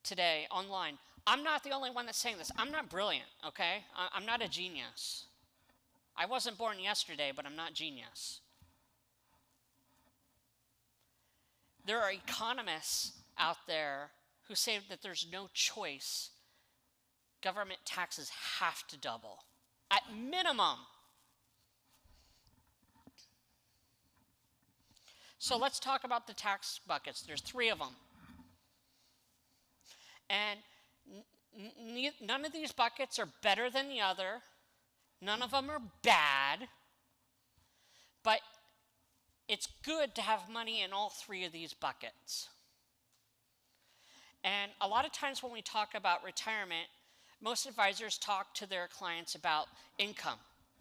[SPEAKER 2] today online. I'm not the only one that's saying this. I'm not brilliant, okay? I'm not a genius. I wasn't born yesterday, but I'm not genius. There are economists out there who say that there's no choice. Government taxes have to double, at minimum. So let's talk about the tax buckets. There's 3 of them. And none of these buckets are better than the other. None of them are bad. But it's good to have money in all 3 of these buckets. And a lot of times when we talk about retirement, most advisors talk to their clients about income.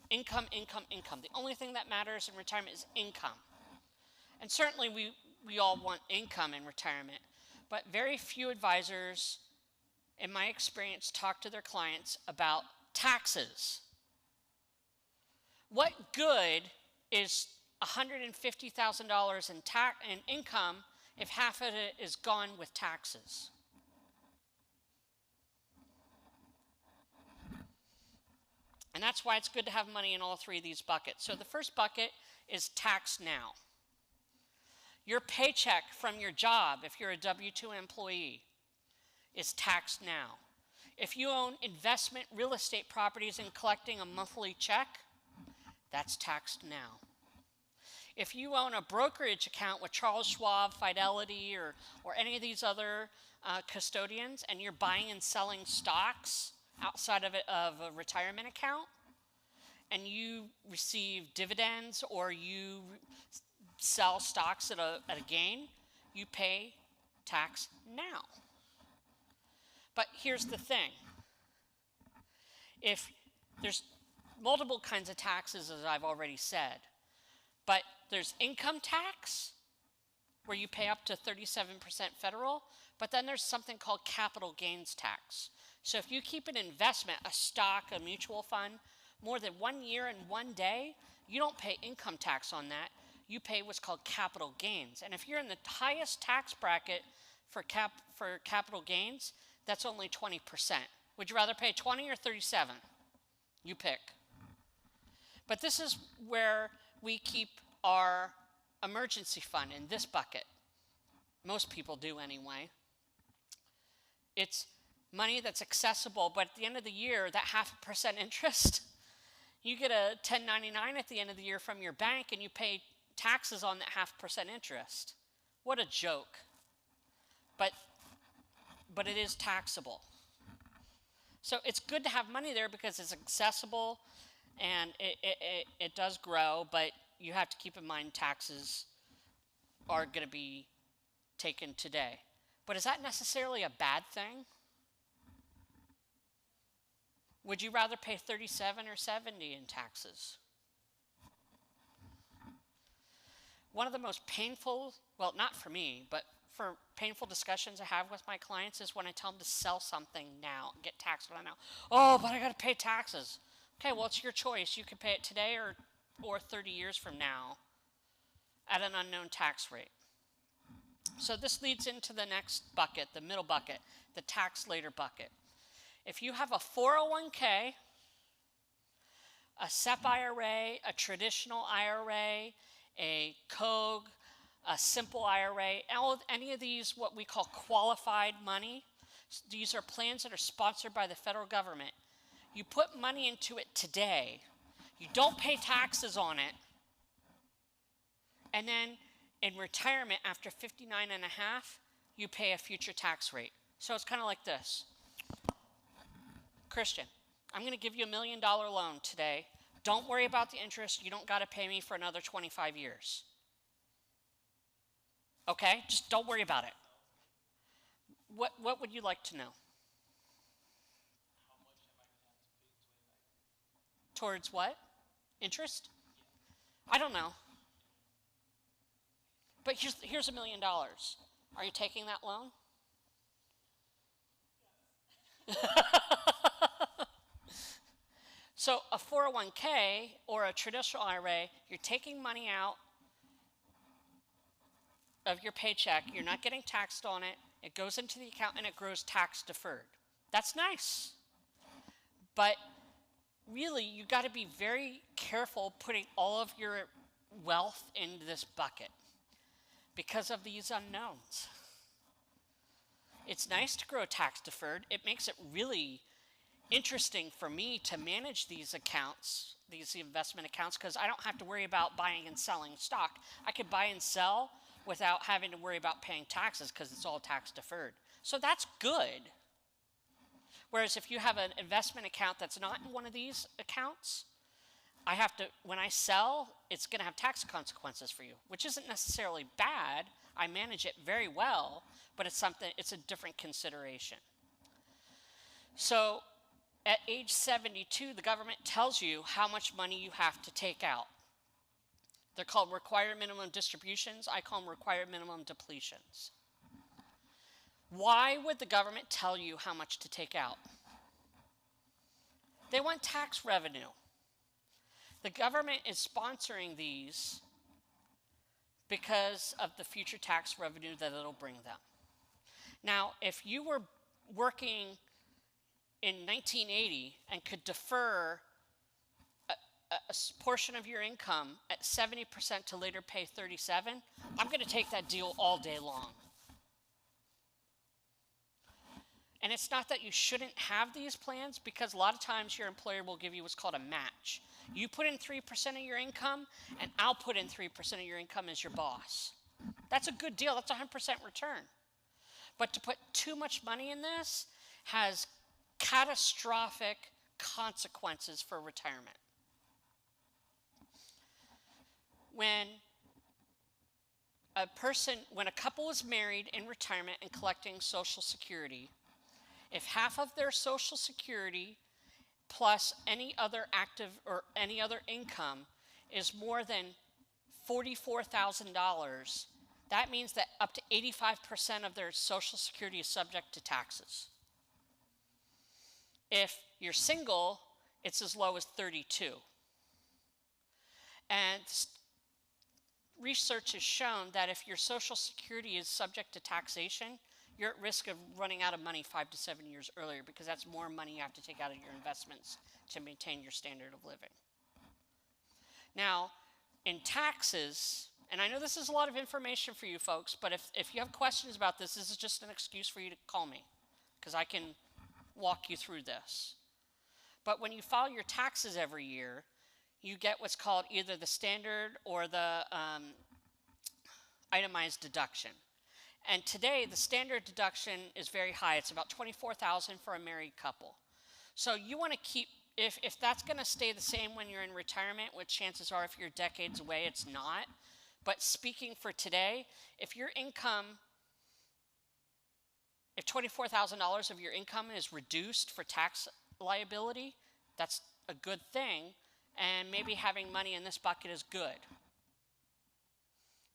[SPEAKER 2] Income, income, income. The only thing that matters in retirement is income. And certainly we all want income in retirement, but very few advisors, in my experience, talk to their clients about taxes. What good is $150,000 in income if half of it is gone with taxes? And that's why it's good to have money in all 3 of these buckets. So the first bucket is tax now. Your paycheck from your job, if you're a W-2 employee, is taxed now. If you own investment real estate properties and collecting a monthly check, that's taxed now. If you own a brokerage account with Charles Schwab, Fidelity, or any of these other custodians, and you're buying and selling stocks outside of a retirement account, and you receive dividends or you sell stocks at a gain, you pay tax now. But here's the thing. If there's multiple kinds of taxes, as I've already said, but there's income tax, where you pay up to 37% federal, but then there's something called capital gains tax. So if you keep an investment, a stock, a mutual fund, more than 1 year and 1 day, you don't pay income tax on that. You pay what's called capital gains. And if you're in the highest tax bracket for capital gains, that's only 20%. Would you rather pay 20 or 37? You pick. But this is where we keep our emergency fund in this bucket. Most people do anyway. It's money that's accessible, but at the end of the year, that 0.5% interest, you get a 1099 at the end of the year from your bank and you pay taxes on that 0.5% interest. What a joke. But it is taxable. So it's good to have money there because it's accessible and it does grow, but you have to keep in mind taxes are going to be taken today. But is that necessarily a bad thing? Would you rather pay 37 or 70 in taxes? One of the most painful, well, not for me, but for painful discussions I have with my clients is when I tell them to sell something now, get taxed on it now. Oh, but I got to pay taxes. Okay, well, it's your choice. You can pay it today or 30 years from now at an unknown tax rate. So this leads into the next bucket, the middle bucket, the tax later bucket. If you have a 401k, a SEP IRA, a traditional IRA, a COG, a simple IRA, any of these what we call qualified money, these are plans that are sponsored by the federal government. You put money into it today, you don't pay taxes on it, and then in retirement after 59 and a half, you pay a future tax rate. So it's kind of like this. Christian, I'm going to give you $1 million loan today. Don't worry about the interest. You don't got to pay me for another 25 years. Okay? Just don't worry about it. What would you like to know?
[SPEAKER 1] How much am I going to have to pay to
[SPEAKER 2] Towards what? Interest? I don't know. But here's $1 million. Are you taking that loan? So a 401k or a traditional IRA, you're taking money out of your paycheck, you're not getting taxed on it. It goes into the account and it grows tax deferred. That's nice. But really, you got to be very careful putting all of your wealth into this bucket because of these unknowns. It's nice to grow tax deferred. It makes it really interesting for me to manage these accounts, these investment accounts, because I don't have to worry about buying and selling stock. I can buy and sell without having to worry about paying taxes because it's all tax deferred. So that's good. Whereas if you have an investment account that's not in one of these accounts, I have to, when I sell, it's going to have tax consequences for you, which isn't necessarily bad. I manage it very well, but it's a different consideration. So at age 72, the government tells you how much money you have to take out. They're called required minimum distributions. I call them required minimum depletions. Why would the government tell you how much to take out? They want tax revenue. The government is sponsoring these because of the future tax revenue that it'll bring them. Now, if you were working in 1980 and could defer a portion of your income at 70% to later pay 37, I'm going to take that deal all day long. And it's not that you shouldn't have these plans, because a lot of times your employer will give you what's called a match. You put in 3% of your income, and I'll put in 3% of your income as your boss. That's a good deal. That's 100% return. But to put too much money in this has catastrophic consequences for retirement. When a couple is married in retirement and collecting Social Security, if half of their Social Security plus any other active or any other income is more than $44,000, that means that up to 85% of their Social Security is subject to taxes. If you're single, it's as low as 32. And research has shown that if your Social Security is subject to taxation, you're at risk of running out of money 5 to 7 years earlier, because that's more money you have to take out of your investments to maintain your standard of living. Now, in taxes, and I know this is a lot of information for you folks, but if you have questions about this, this is just an excuse for you to call me, because I can walk you through this. But when you file your taxes every year, you get what's called either the standard or the itemized deduction. And today, the standard deduction is very high. It's about $24,000 for a married couple. So you want to keep, if that's going to stay the same when you're in retirement, which chances are if you're decades away, it's not. But speaking for today, if $24,000 of your income is reduced for tax liability, that's a good thing. And maybe having money in this bucket is good,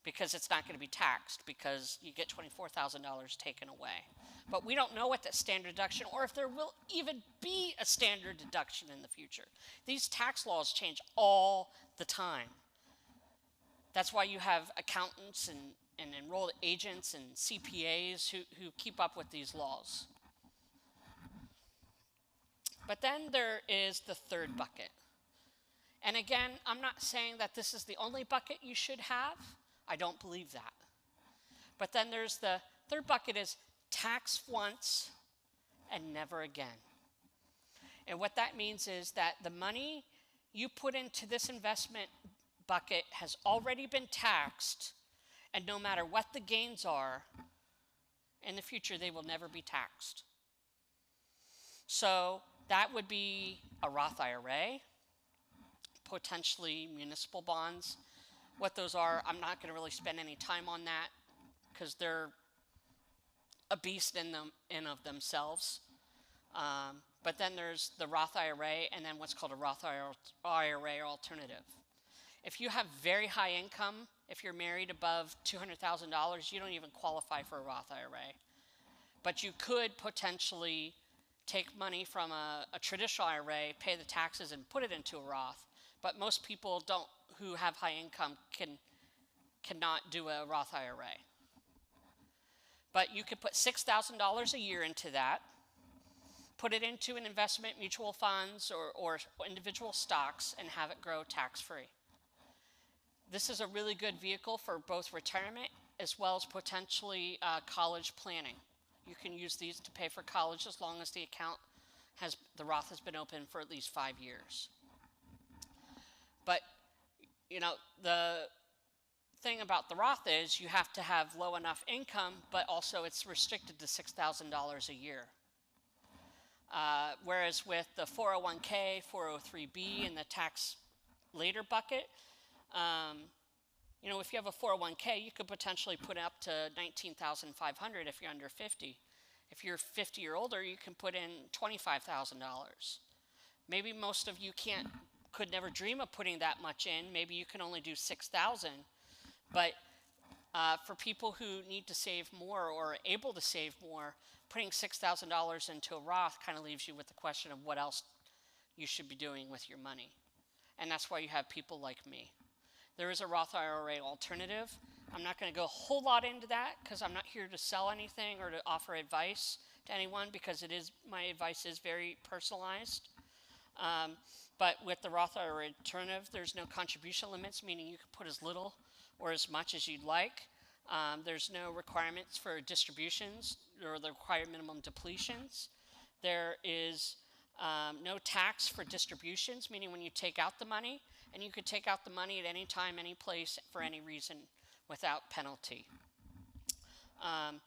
[SPEAKER 2] because it's not going to be taxed, because you get $24,000 taken away. But we don't know what that standard deduction, or if there will even be a standard deduction in the future. These tax laws change all the time. That's why you have accountants and enrolled agents and CPAs who keep up with these laws. But then there is the third bucket. And again, I'm not saying that this is the only bucket you should have. I don't believe that. But then there's the third bucket is tax once and never again. And what that means is that the money you put into this investment bucket has already been taxed, and no matter what the gains are, in the future they will never be taxed. So that would be a Roth IRA, potentially municipal bonds. What those are, I'm not going to really spend any time on that, because they're a beast in of themselves. But then there's the Roth IRA, and then what's called a Roth IRA alternative. If you have very high income, if you're married above $200,000, you don't even qualify for a Roth IRA. But you could potentially take money from a traditional IRA, pay the taxes, and put it into a Roth. But most people who have high income cannot do a Roth IRA. But you could put $6,000 a year into that, put it into an investment, mutual funds, or individual stocks, and have it grow tax-free. This is a really good vehicle for both retirement as well as potentially college planning. You can use these to pay for college as long as the Roth has been open for at least 5 years. But, you know, the thing about the Roth is you have to have low enough income, but also it's restricted to $6,000 a year. Whereas with the 401k, 403b, and the tax later bucket, you know, if you have a 401k, you could potentially put up to $19,500 if you're under 50. If you're 50 or older, you can put in $25,000. Maybe most of you could never dream of putting that much in. Maybe you can only do $6,000. But for people who need to save more or are able to save more, putting $6,000 into a Roth kind of leaves you with the question of what else you should be doing with your money. And that's why you have people like me. There is a Roth IRA alternative. I'm not going to go a whole lot into that because I'm not here to sell anything or to offer advice to anyone, because my advice is very personalized. But with the Roth IRA alternative, there's no contribution limits, meaning you can put as little or as much as you'd like. There's no requirements for distributions or the required minimum depletions. There is no tax for distributions, meaning when you take out the money, and you could take out the money at any time, any place, for any reason without penalty. And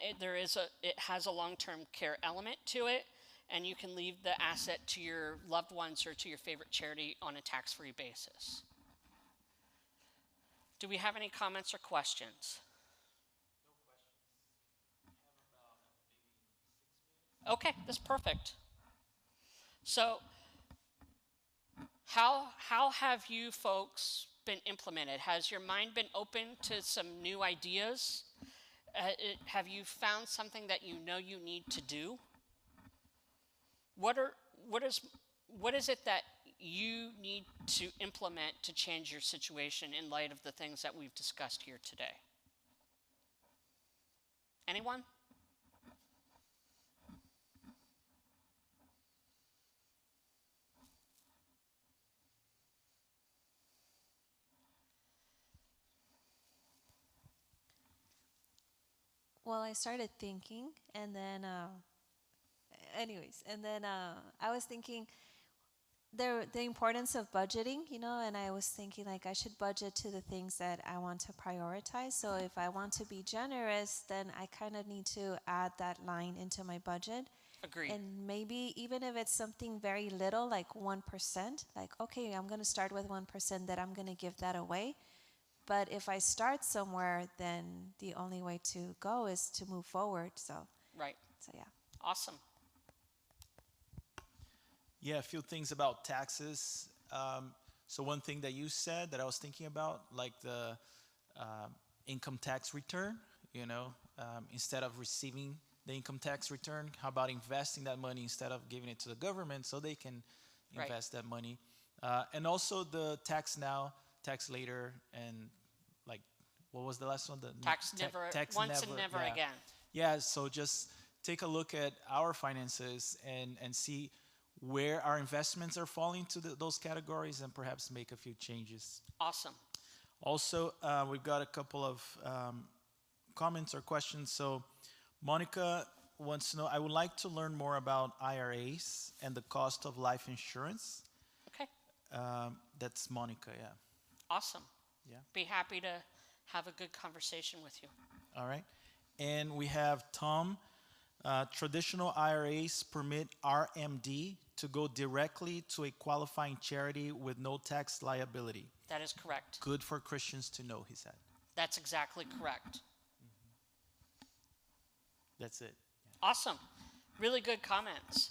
[SPEAKER 2] it has a long-term care element to it, and you can leave the asset to your loved ones or to your favorite charity on a tax-free basis. Do we have any comments or questions? No questions. Okay, that's perfect. So, how have you folks been implemented? Has your mind been open to some new ideas? Have you found something that you know you need to do? What is it that you need to implement to change your situation in light of the things that we've discussed here today? Anyone?
[SPEAKER 4] Well, I started thinking, and then, I was thinking the importance of budgeting, you know, and I was thinking like I should budget to the things that I want to prioritize. So if I want to be generous, then I kind of need to add that line into my budget.
[SPEAKER 2] Agreed.
[SPEAKER 4] And maybe even if it's something very little, like 1%, like, okay, I'm going to start with 1%, that I'm going to give that away. But if I start somewhere, then the only way to go is to move forward. So,
[SPEAKER 2] right.
[SPEAKER 4] So yeah.
[SPEAKER 2] Awesome.
[SPEAKER 1] Yeah, a few things about taxes. So one thing that you said that I was thinking about, like the income tax return, you know, instead of receiving the income tax return, how about investing that money instead of giving it to the government so they can invest that money? And also the tax now, tax later, and like, what was the last one? The
[SPEAKER 2] tax once and never again.
[SPEAKER 1] Yeah, so just take a look at our finances and see where our investments are falling to those categories, and perhaps make a few changes.
[SPEAKER 2] Awesome.
[SPEAKER 1] Also, we've got a couple of comments or questions. So Monica wants to know, I would like to learn more about IRAs and the cost of life insurance.
[SPEAKER 2] Okay.
[SPEAKER 1] That's Monica, yeah.
[SPEAKER 2] Awesome.
[SPEAKER 1] Yeah.
[SPEAKER 2] Be happy to have a good conversation with you.
[SPEAKER 1] All right. And we have Tom. Traditional IRAs permit RMD to go directly to a qualifying charity with no tax liability.
[SPEAKER 2] That is correct.
[SPEAKER 1] Good for Christians to know, he said.
[SPEAKER 2] That's exactly correct.
[SPEAKER 1] That's it.
[SPEAKER 2] Yeah. Awesome. Really good comments.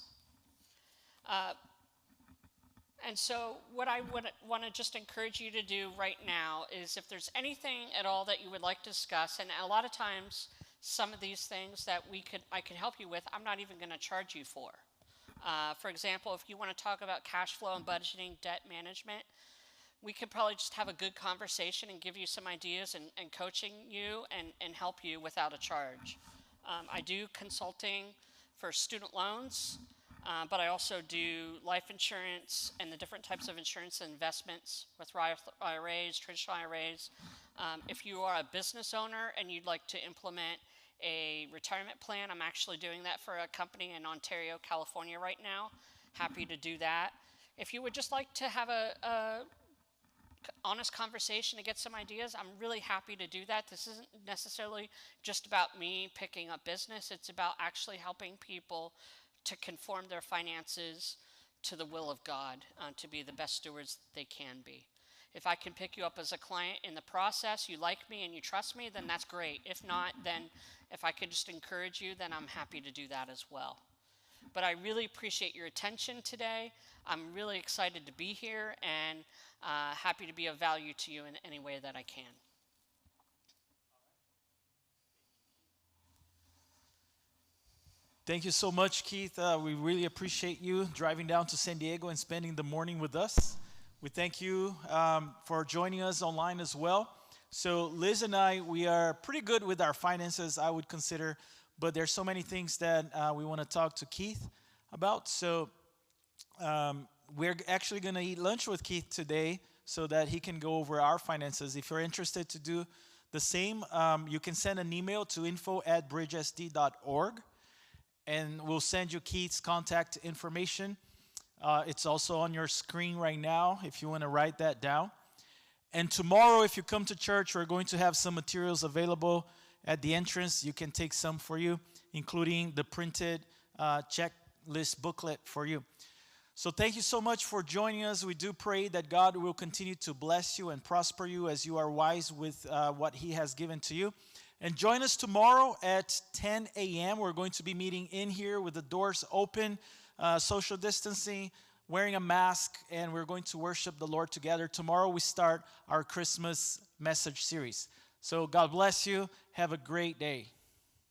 [SPEAKER 2] And so what I would want to just encourage you to do right now is, if there's anything at all that you would like to discuss, and a lot of times some of these things that I could help you with, I'm not even going to charge you for. For example, if you want to talk about cash flow and budgeting, debt management, we could probably just have a good conversation and give you some ideas and coaching you and help you without a charge. I do consulting for student loans, but I also do life insurance and the different types of insurance and investments with Roth IRAs, traditional IRAs. If you are a business owner and you'd like to implement a retirement plan, I'm actually doing that for a company in Ontario, California right now. Happy to do that. If you would just like to have a honest conversation to get some ideas, I'm really happy to do that. This isn't necessarily just about me picking up business. It's about actually helping people to conform their finances to the will of God, to be the best stewards they can be. If I can pick you up as a client in the process, you like me and you trust me, then that's great. If not, then if I could just encourage you, then I'm happy to do that as well. But I really appreciate your attention today. I'm really excited to be here and happy to be of value to you in any way that I can.
[SPEAKER 1] Thank you so much, Keith. We really appreciate you driving down to San Diego and spending the morning with us. We thank you for joining us online as well. So Liz and I, we are pretty good with our finances, I would consider, but there's so many things that we want to talk to Keith about. So we're actually going to eat lunch with Keith today so that he can go over our finances. If you're interested to do the same, you can send an email to info@bridgesd.org, and we'll send you Keith's contact information. It's also on your screen right now if you want to write that down. And tomorrow, if you come to church, we're going to have some materials available at the entrance. You can take some for you, including the printed checklist booklet for you. So thank you so much for joining us. We do pray that God will continue to bless you and prosper you as you are wise with what He has given to you. And join us tomorrow at 10 a.m. We're going to be meeting in here with the doors open, social distancing, wearing a mask, and we're going to worship the Lord together. Tomorrow we start our Christmas message series. So God bless you. Have a great day.